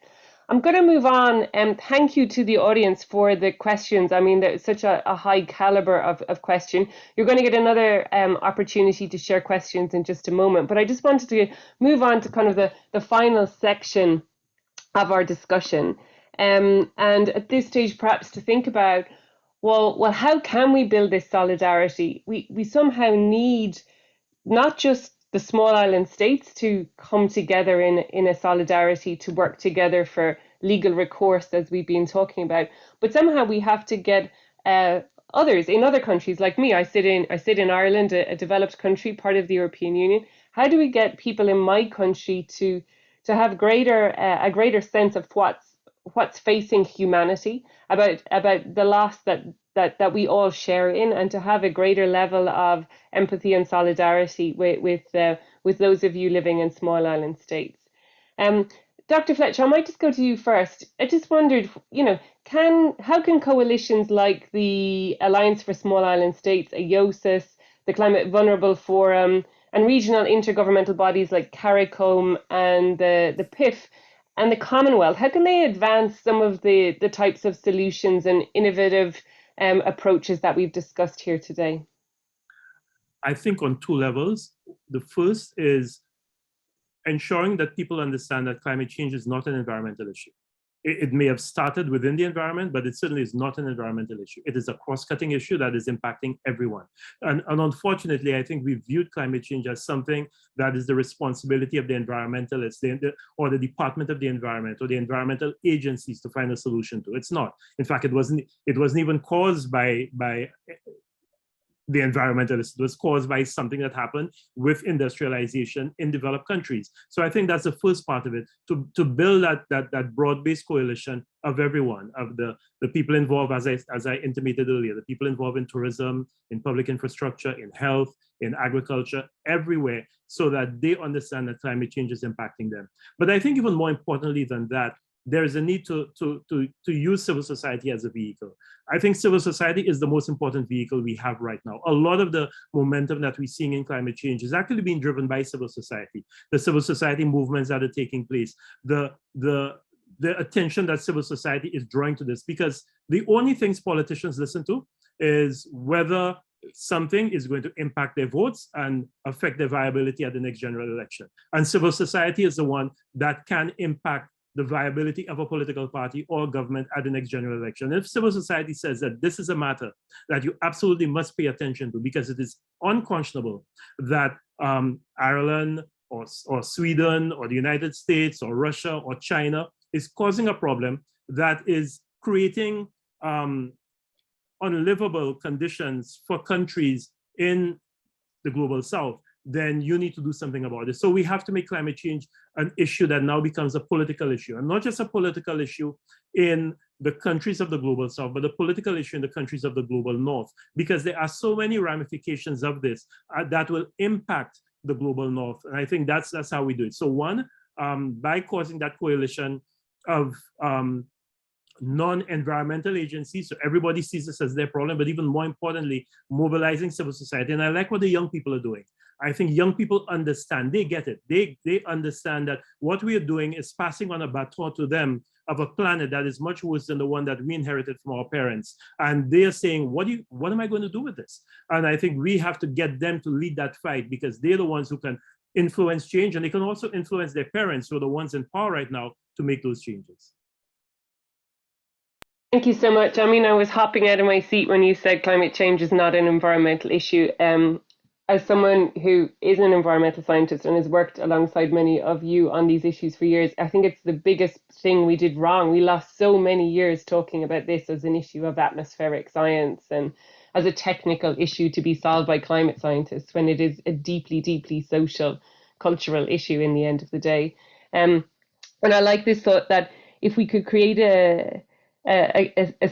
B: I'm going to move on, and thank you to the audience for the questions. I mean, there's such a high caliber of question. You're going to get another opportunity to share questions in just a moment, but I just wanted to move on to kind of the final section of our discussion. And at this stage, perhaps to think about, well, how can we build this solidarity? We somehow need not just the small island states to come together in a solidarity, to work together for legal recourse, as we've been talking about, but somehow we have to get others in other countries. Like me, I sit in Ireland, a developed country, part of the European Union. How do we get people in my country to have a greater sense of what's facing humanity, about the loss that we all share in, and to have a greater level of empathy and solidarity with those of you living in small island states. Dr. Fletcher, I might just go to you first. I just wondered, how can coalitions like the Alliance for Small Island States, AOSIS, the Climate Vulnerable Forum, and regional intergovernmental bodies like CARICOM and the PIF and the Commonwealth, how can they advance some of the types of solutions and innovative approaches that we've discussed here today?
E: I think on two levels. The first is ensuring that people understand that climate change is not an environmental issue. It may have started within the environment, but it certainly is not an environmental issue. It is a cross-cutting issue that is impacting everyone. And unfortunately, I think we viewed climate change as something that is the responsibility of the environmentalists or the Department of the Environment or the environmental agencies to find a solution to. It's not. In fact, it wasn't even caused by the environmentalists. It was caused by something that happened with industrialization in developed countries. So I think that's the first part of it, to build that broad-based coalition of everyone, of the people involved, as I intimated earlier, the people involved in tourism, in public infrastructure, in health, in agriculture, everywhere, so that they understand that climate change is impacting them. But I think even more importantly than that, there is a need to use civil society as a vehicle. I think civil society is the most important vehicle we have right now. A lot of the momentum that we're seeing in climate change is actually being driven by civil society, the civil society movements that are taking place, the attention that civil society is drawing to this, because the only things politicians listen to is whether something is going to impact their votes and affect their viability at the next general election. And civil society is the one that can impact the viability of a political party or government at the next general election. If civil society says that this is a matter that you absolutely must pay attention to because it is unconscionable that Ireland or Sweden or the United States or Russia or China is causing a problem that is creating unlivable conditions for countries in the global south, then you need to do something about it. So we have to make climate change an issue that now becomes a political issue, and not just a political issue in the countries of the global south, but a political issue in the countries of the global north, because there are so many ramifications of this that will impact the global north. And I think that's how we do it. So one, by causing that coalition of non-environmental agencies, so everybody sees this as their problem, but even more importantly, mobilizing civil society. And I like what the young people are doing. I think young people understand, they get it. They understand that what we are doing is passing on a baton to them of a planet that is much worse than the one that we inherited from our parents. And they are saying, what am I going to do with this? And I think we have to get them to lead that fight, because they're the ones who can influence change, and they can also influence their parents, who are the ones in power right now, to make those changes.
B: Thank you so much. I mean, I was hopping out of my seat when you said climate change is not an environmental issue. As someone who is an environmental scientist and has worked alongside many of you on these issues for years, I think it's the biggest thing we did wrong. We lost so many years talking about this as an issue of atmospheric science and as a technical issue to be solved by climate scientists, when it is a deeply, deeply social, cultural issue in the end of the day. And I like this thought that if we could create a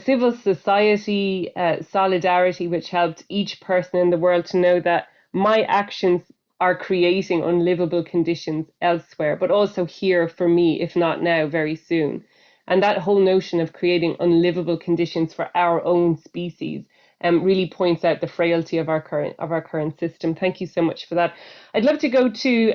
B: civil society solidarity which helped each person in the world to know that my actions are creating unlivable conditions elsewhere, but also here for me, if not now, very soon. And that whole notion of creating unlivable conditions for our own species really points out the frailty of our current system. Thank you so much for that. I'd love to go to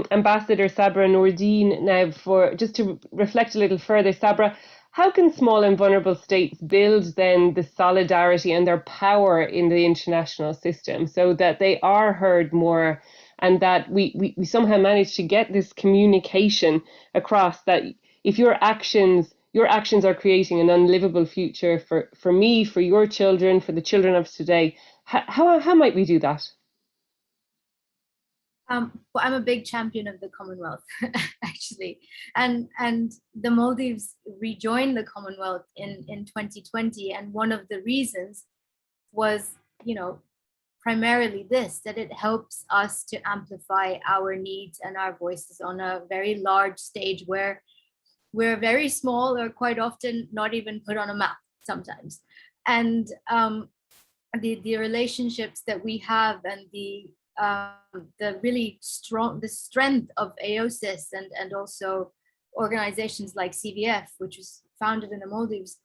B: Ambassador Sabra Noordine now for just to reflect a little further. Sabra, how can small and vulnerable states build then the solidarity and their power in the international system so that they are heard more, and that we somehow manage to get this communication across that if your actions are creating an unlivable future for me, for your children, for the children of today, how might we do that?
C: Well, I'm a big champion of the Commonwealth, actually, and the Maldives rejoined the Commonwealth in 2020, and one of the reasons was, primarily that it helps us to amplify our needs and our voices on a very large stage where we're very small, or quite often not even put on a map sometimes, and the relationships that we have and the really strength of AOSIS and also organizations like CVF, which was founded in the Maldives,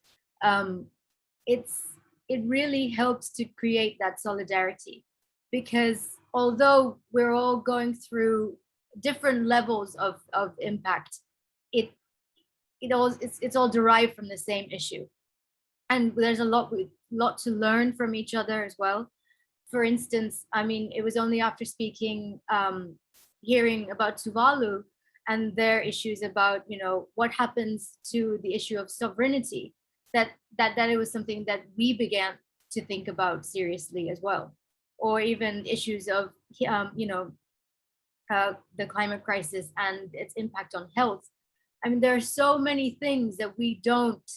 C: it really helps to create that solidarity, because although we're all going through different levels of impact, it's all derived from the same issue, and there's a lot to learn from each other as well. For instance, I mean, it was only after hearing about Tuvalu and their issues about, what happens to the issue of sovereignty, that it was something that we began to think about seriously as well. Or even issues of, the climate crisis and its impact on health. I mean, there are so many things that we don't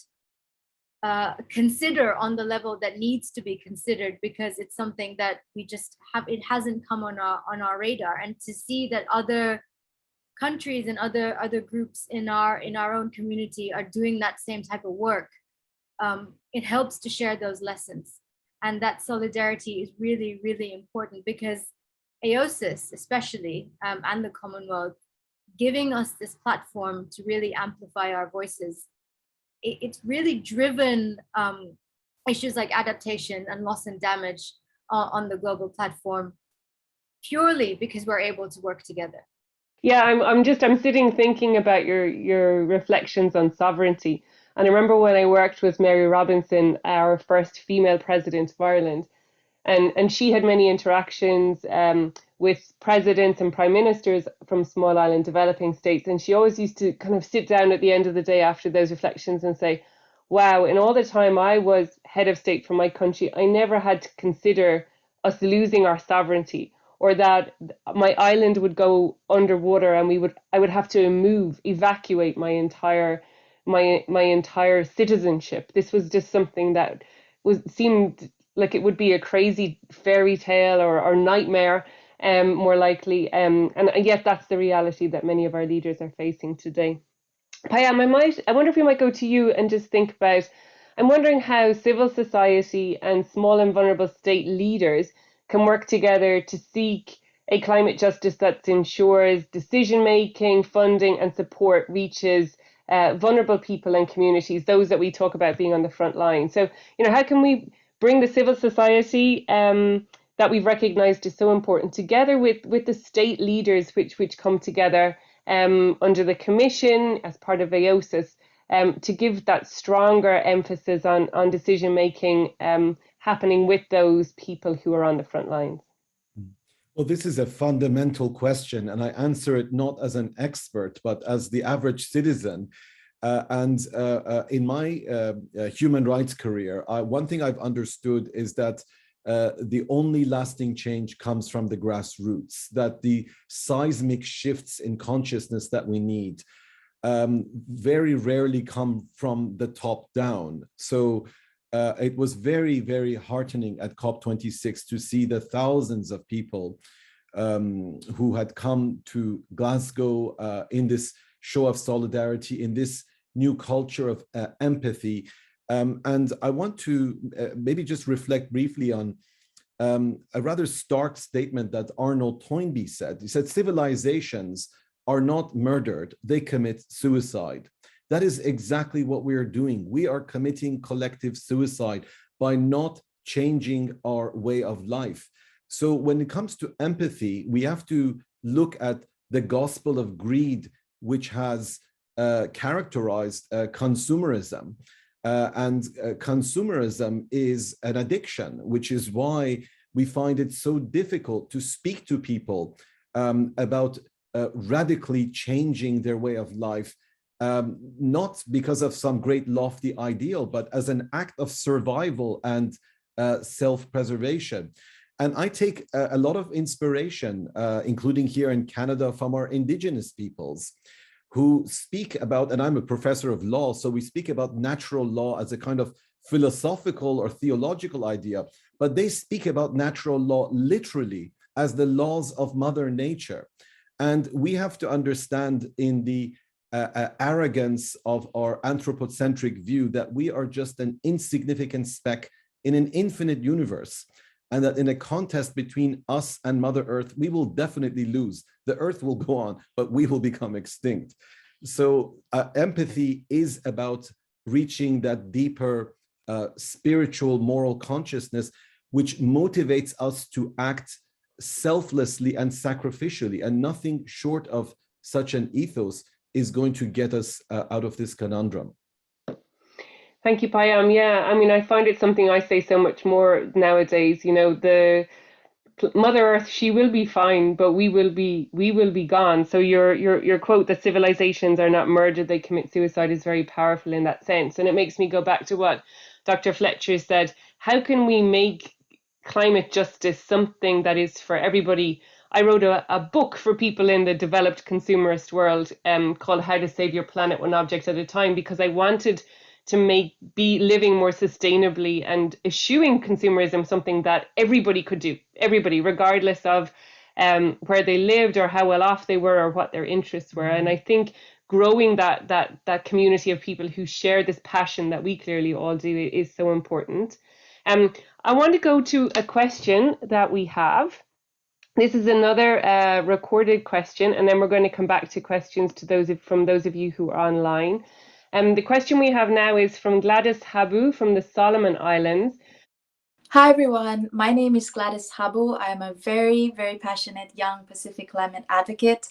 C: consider on the level that needs to be considered, because it's something that we just it hasn't come on our radar. And to see that other countries and other groups in our own community are doing that same type of work, it helps to share those lessons. And that solidarity is really, really important, because AOSIS especially, and the Commonwealth, giving us this platform to really amplify our voices, it's really driven issues like adaptation and loss and damage on the global platform, purely because we're able to work together.
B: Yeah, I'm sitting thinking about your reflections on sovereignty. And I remember when I worked with Mary Robinson, our first female president of Ireland, and she had many interactions with presidents and prime ministers from small island developing states. And she always used to kind of sit down at the end of the day after those reflections and say, wow, in all the time I was head of state for my country, I never had to consider us losing our sovereignty, or that my island would go underwater and I would have to evacuate my entire citizenship. This was just something that seemed like it would be a crazy fairy tale or nightmare, more likely. And yet that's the reality that many of our leaders are facing today. Payam, I wonder if we might go to you and just think about, I'm wondering how civil society and small and vulnerable state leaders can work together to seek a climate justice that ensures decision making, funding, and support reaches vulnerable people and communities, those that we talk about being on the front line. So, how can we bring the civil society that we've recognized is so important together with the state leaders which come together under the Commission as part of AOSIS to give that stronger emphasis on decision making happening with those people who are on the front lines?
D: Well, this is a fundamental question, and I answer it not as an expert, but as the average citizen. In my human rights career, one thing I've understood is that the only lasting change comes from the grassroots, that the seismic shifts in consciousness that we need very rarely come from the top down. So it was very, very heartening at COP26 to see the thousands of people who had come to Glasgow in this show of solidarity, in this new culture of empathy. And I want to maybe just reflect briefly on a rather stark statement that Arnold Toynbee said. He said, civilizations are not murdered, they commit suicide. That is exactly what we are doing. We are committing collective suicide by not changing our way of life. So when it comes to empathy, we have to look at the gospel of greed, which has characterized consumerism. Consumerism is an addiction, which is why we find it so difficult to speak to people about radically changing their way of life, not because of some great lofty ideal, but as an act of survival and self-preservation. And I take a lot of inspiration, including here in Canada, from our Indigenous peoples, who speak about, and I'm a professor of law, so we speak about natural law as a kind of philosophical or theological idea, but they speak about natural law literally as the laws of Mother Nature. And we have to understand in the arrogance of our anthropocentric view that we are just an insignificant speck in an infinite universe, and that in a contest between us and Mother Earth, we will definitely lose. The Earth will go on, but we will become extinct. So empathy is about reaching that deeper spiritual moral consciousness, which motivates us to act selflessly and sacrificially, and nothing short of such an ethos is going to get us out of this conundrum.
B: Thank you, Payam. Yeah, I mean, I find it something I say so much more nowadays. The Mother Earth, she will be fine, but we will be gone. So your quote that civilizations are not murdered, they commit suicide, is very powerful in that sense. And it makes me go back to what Dr. Fletcher said. How can we make climate justice something that is for everybody? I wrote a book for people in the developed consumerist world called How to Save Your Planet One Object at a Time, because I wanted to be living more sustainably and eschewing consumerism something that everybody could do, everybody, regardless of where they lived or how well off they were or what their interests were. And I think growing that community of people who share this passion that we clearly all do is so important. I want to go to a question that we have. This is another recorded question, and then we're going to come back to questions from those of you who are online. The question we have now is from Gladys Habu from the Solomon Islands.
I: Hi everyone, my name is Gladys Habu. I am a very, very passionate young Pacific climate advocate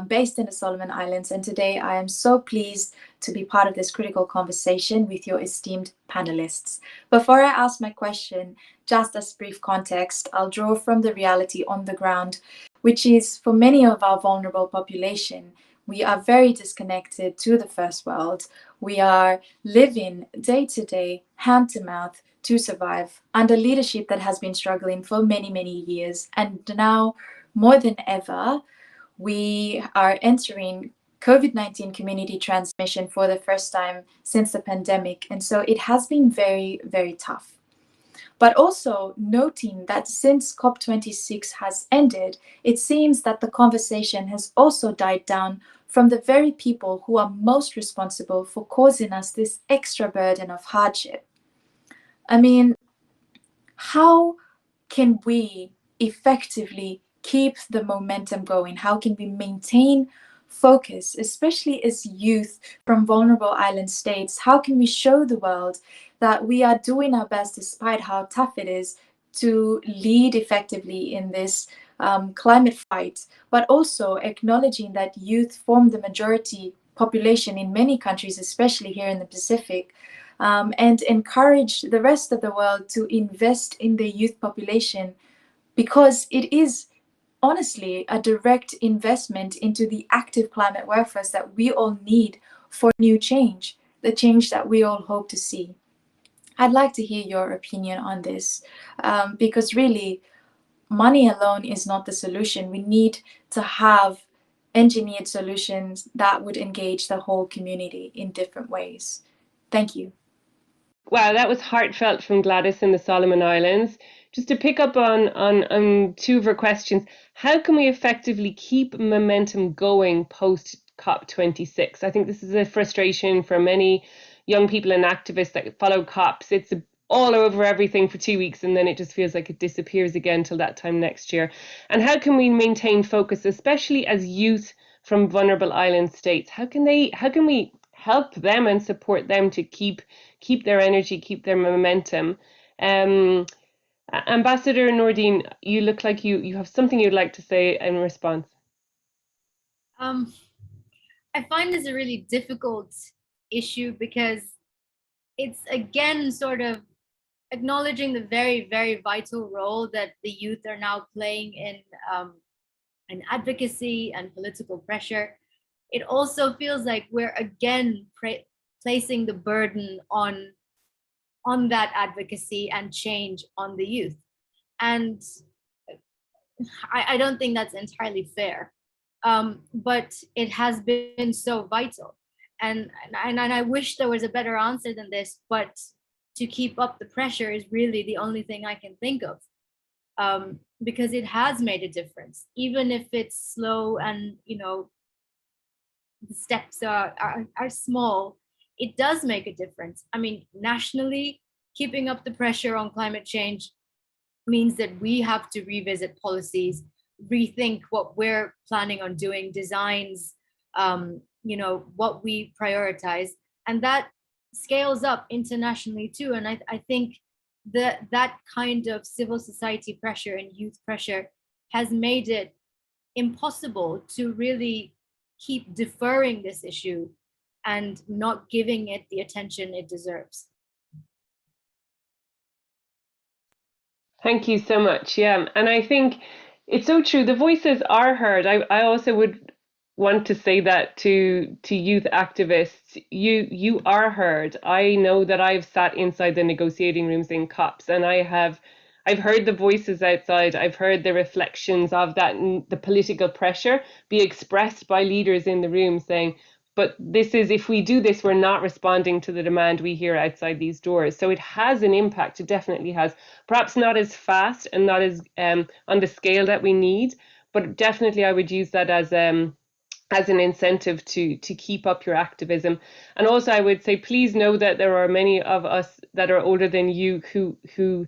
I: based in the Solomon Islands, and today I am so pleased to be part of this critical conversation with your esteemed panelists. Before I ask my question, just as brief context, I'll draw from the reality on the ground, which is for many of our vulnerable population, we are very disconnected to the first world. We are living day to day, hand to mouth, to survive under leadership that has been struggling for many, many years. And now, more than ever, we are entering COVID-19 community transmission for the first time since the pandemic. And so it has been very, very tough. But also noting that since COP26 has ended, it seems that the conversation has also died down from the very people who are most responsible for causing us this extra burden of hardship. I mean, how can we effectively keep the momentum going? How can we maintain focus, especially as youth from vulnerable island states? How can we show the world that we are doing our best, despite how tough it is, to lead effectively in this climate fight, but also acknowledging that youth form the majority population in many countries, especially here in the Pacific? And encourage the rest of the world to invest in the youth population, because it is honestly a direct investment into the active climate workforce that we all need for new change, the change that we all hope to see. I'd like to hear your opinion on this, because really, money alone is not the solution. We need to have engineered solutions that would engage the whole community in different ways. Thank you.
B: Wow, that was heartfelt from Gladys in the Solomon Islands. Just to pick up on two of her questions, how can we effectively keep momentum going post COP26? I think this is a frustration for many young people and activists that follow COPs. It's all over everything for 2 weeks, and then it just feels like it disappears again till that time next year. And how can we maintain focus, especially as youth from vulnerable island states? How can we help them and support them to keep their energy, keep their momentum? Ambassador Nordine, you look like you have something you'd like to say in response.
C: I find this a really difficult issue because it's again sort of acknowledging the very, very vital role that the youth are now playing in advocacy and political pressure. It also feels like we're again placing the burden on that advocacy and change on the youth. And I don't think that's entirely fair. But it has been so vital. And I wish there was a better answer than this, but to keep up the pressure is really the only thing I can think of. Because it has made a difference, even if it's slow and, you know, the steps are small, it does make a difference. I mean, nationally, keeping up the pressure on climate change means that we have to revisit policies, rethink what we're planning on doing, designs, you know, what we prioritize. And that scales up internationally too. And I think that kind of civil society pressure and youth pressure has made it impossible to really keep deferring this issue and not giving it the attention it deserves.
B: Thank you so much. Yeah, and I think it's so true. The voices are heard. I also would want to say that to youth activists, you are heard. I know that I've sat inside the negotiating rooms in COPs, and I've heard the voices outside. I've heard the reflections of that, and the political pressure be expressed by leaders in the room saying, but this is, if we do this, we're not responding to the demand we hear outside these doors. So it has an impact. It definitely has. Perhaps not as fast and not as on the scale that we need, but definitely I would use that as an incentive to keep up your activism. And also I would say, please know that there are many of us that are older than you who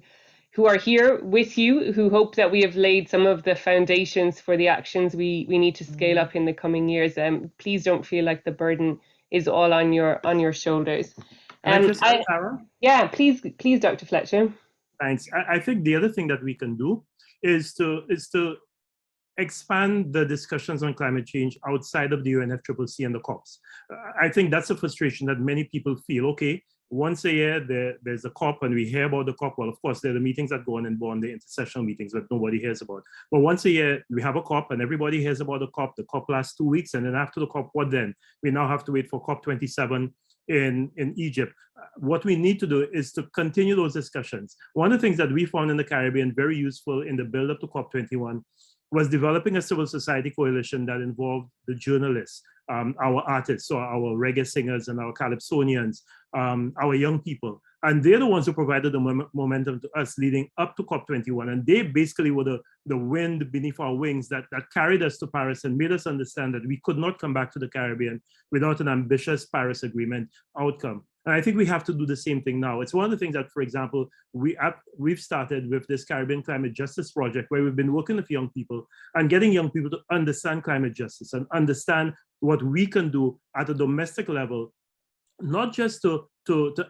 B: are here with you, who hope that we have laid some of the foundations for the actions we need to scale up in the coming years. Please don't feel like the burden is all on your shoulders.
E: Can I just add, Tara?
B: Yeah, please, Dr. Fletcher.
E: Thanks. I think the other thing that we can do is to expand the discussions on climate change outside of the UNFCCC and the COPs. I think that's a frustration that many people feel. Okay, once a year there's a COP and we hear about the COP. Well, of course, there are the meetings that go on in Bonn, the intersessional meetings that nobody hears about. But once a year we have a COP and everybody hears about the COP. The COP lasts 2 weeks, and then after the COP, what then? We now have to wait for COP 27 in Egypt. What we need to do is to continue those discussions. One of the things that we found in the Caribbean very useful in the build-up to COP 21 was developing a civil society coalition that involved the journalists, our artists, so our reggae singers and our calypsonians, our young people. And they're the ones who provided the momentum to us leading up to COP21. And they basically were the wind beneath our wings that carried us to Paris and made us understand that we could not come back to the Caribbean without an ambitious Paris Agreement outcome. And I think we have to do the same thing now. It's one of the things that, for example, we've started with this Caribbean Climate Justice Project, where we've been working with young people and getting young people to understand climate justice and understand what we can do at a domestic level, not just to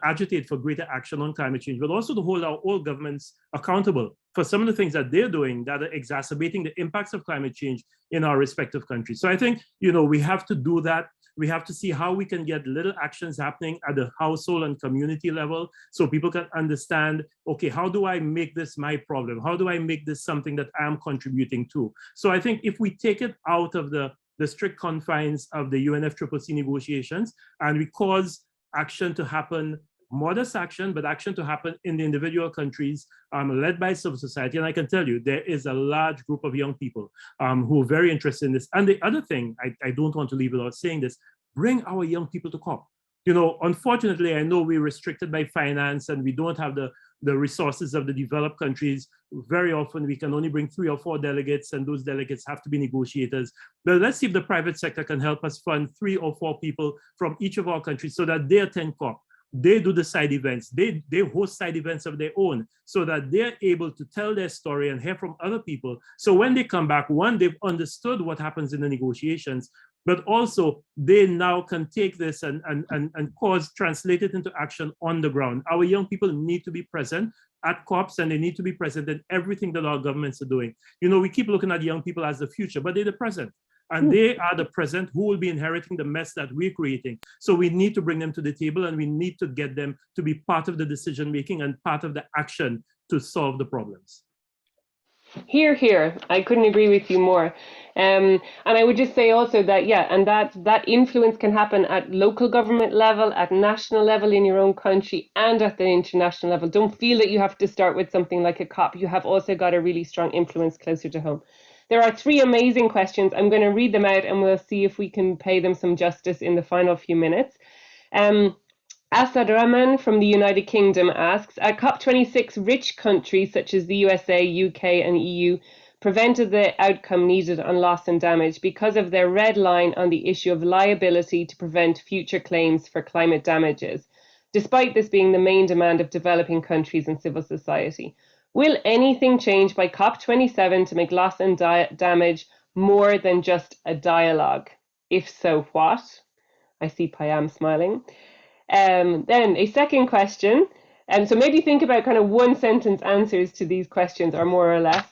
E: agitate for greater action on climate change, but also to hold our old governments accountable for some of the things that they're doing that are exacerbating the impacts of climate change in our respective countries. So I think, we have to do that. We have to see how we can get little actions happening at the household and community level so people can understand, okay, how do I make this my problem? How do I make this something that I'm contributing to? So I think if we take it out of the strict confines of the UNFCCC negotiations and we cause action to happen, modest action, but action to happen in the individual countries led by civil society. And I can tell you, there is a large group of young people who are very interested in this. And the other thing, I don't want to leave without saying this, bring our young people to COP. Unfortunately, I know we're restricted by finance and we don't have the resources of the developed countries. Very often we can only bring 3 or 4 delegates, and those delegates have to be negotiators. But let's see if the private sector can help us fund 3 or 4 people from each of our countries so that they attend COP. They do the side events. They host side events of their own so that they're able to tell their story and hear from other people. So when they come back, one, they've understood what happens in the negotiations, but also they now can take this and translate it into action on the ground. Our young people need to be present at COPs, and they need to be present in everything that our governments are doing. We keep looking at young people as the future, but they're the present. And they are the present who will be inheriting the mess that we're creating. So we need to bring them to the table, and we need to get them to be part of the decision-making and part of the action to solve the problems.
B: Here. I couldn't agree with you more. And I would just say also that, that influence can happen at local government level, at national level in your own country, and at the international level. Don't feel that you have to start with something like a COP. You have also got a really strong influence closer to home. There are 3 amazing questions. I'm going to read them out and we'll see if we can pay them some justice in the final few minutes. Asad Rahman from the United Kingdom asks, at COP26, rich countries such as the USA, UK and EU prevented the outcome needed on loss and damage because of their red line on the issue of liability to prevent future claims for climate damages, despite this being the main demand of developing countries and civil society. Will anything change by COP27 to make loss and damage more than just a dialogue? If so, what? I see Payam smiling. Then a second question. So maybe think about kind of 1-sentence answers to these questions, or more or less.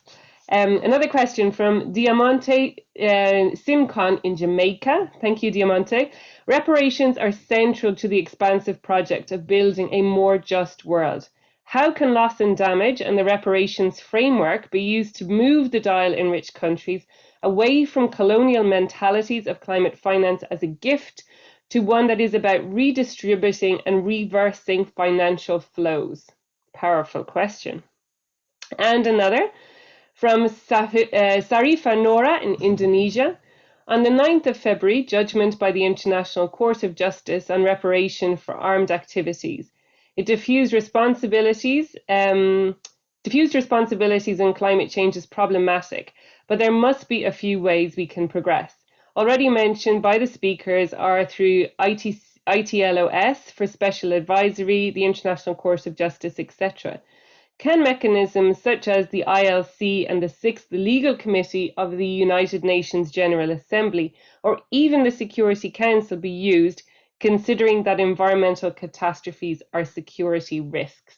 B: Another question from Diamante Simcon in Jamaica. Thank you, Diamante. Reparations are central to the expansive project of building a more just world. How can loss and damage and the reparations framework be used to move the dial in rich countries away from colonial mentalities of climate finance as a gift to one that is about redistributing and reversing financial flows? Powerful question. And another from Sarifa Nora in Indonesia. On the 9th of February, judgment by the International Court of Justice on reparation for armed activities. It diffused responsibilities in climate change is problematic, but there must be a few ways we can progress. Already mentioned by the speakers are through ITLOS for special advisory, the International Court of Justice, etc. Can mechanisms such as the ILC and the 6th Legal Committee of the United Nations General Assembly, or even the Security Council, be used, considering that environmental catastrophes are security risks?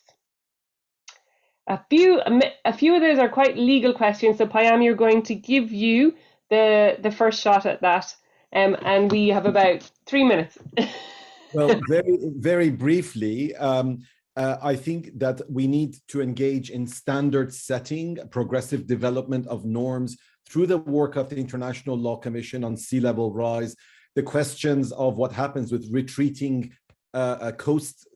B: A few of those are quite legal questions. So Payam, you're going to give you the first shot at that. And we have about 3 minutes.
D: Well, very briefly, I think that we need to engage in standard setting, progressive development of norms through the work of the International Law Commission on Sea Level Rise, the questions of what happens with retreating coasts.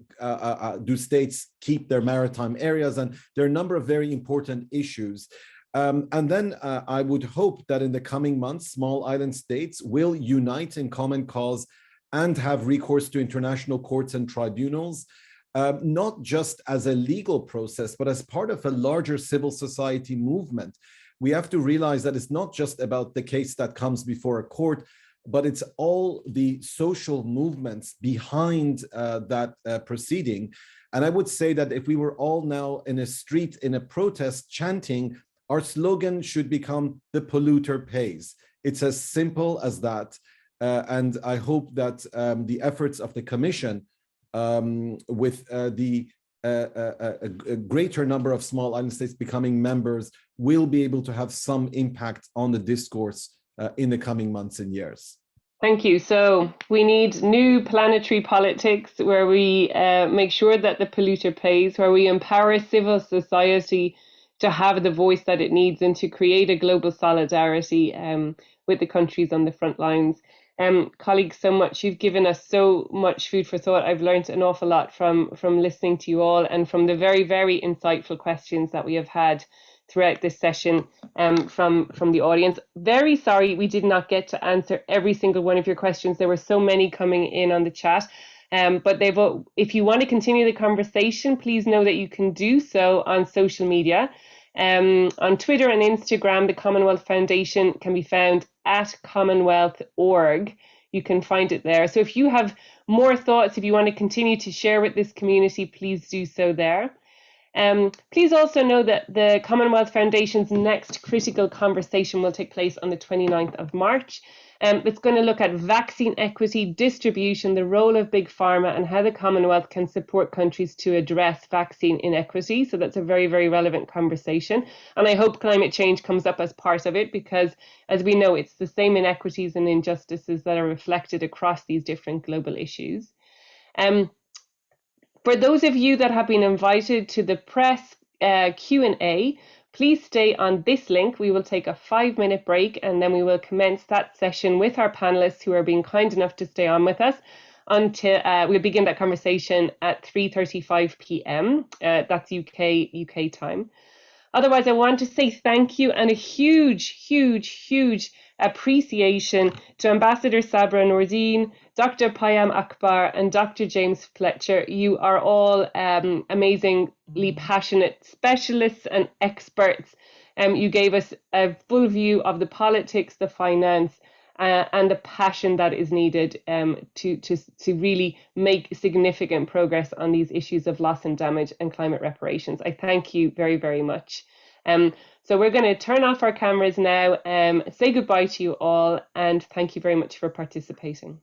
D: Do states keep their maritime areas? And there are a number of very important issues. And then I would hope that in the coming months, small island states will unite in common cause and have recourse to international courts and tribunals, not just as a legal process, but as part of a larger civil society movement. We have to realize that it's not just about the case that comes before a court, but it's all the social movements behind that proceeding. And I would say that if we were all now in a street, in a protest chanting, our slogan should become "the polluter pays." It's as simple as that. And I hope that the efforts of the Commission with a greater number of small island states becoming members will be able to have some impact on the discourse in the coming months and years.
B: Thank you. So we need new planetary politics where we make sure that the polluter pays, where we empower civil society to have the voice that it needs and to create a global solidarity with the countries on the front lines. Colleagues, so much. You've given us so much food for thought. I've learned an awful lot from listening to you all and from the very, very insightful questions that we have had throughout this session from the audience. Very sorry we did not get to answer every single one of your questions. There were so many coming in on the chat. But if you want to continue the conversation, please know that you can do so on social media. On Twitter and Instagram, the Commonwealth Foundation can be found at Commonwealth.org. You can find it there. So if you have more thoughts, if you want to continue to share with this community, please do so there. Please also know that the Commonwealth Foundation's next critical conversation will take place on the 29th of March. It's going to look at vaccine equity, distribution, the role of big pharma, and how the Commonwealth can support countries to address vaccine inequity. So that's a very, very relevant conversation. And I hope climate change comes up as part of it because, as we know, it's the same inequities and injustices that are reflected across these different global issues. For those of you that have been invited to the press Q&A, please stay on this link. We will take a 5-minute break and then we will commence that session with our panelists who are being kind enough to stay on with us until we'll begin that conversation at 3:35 p.m. That's UK time. Otherwise, I want to say thank you and a huge, huge, huge appreciation to Ambassador Sabra Nordin, Dr. Payam Akbar, and Dr. James Fletcher. You are all amazingly passionate specialists and experts. You gave us a full view of the politics, the finance, and the passion that is needed to really make significant progress on these issues of loss and damage and climate reparations. I thank you very, very much. So we're going to turn off our cameras now, say goodbye to you all, and thank you very much for participating.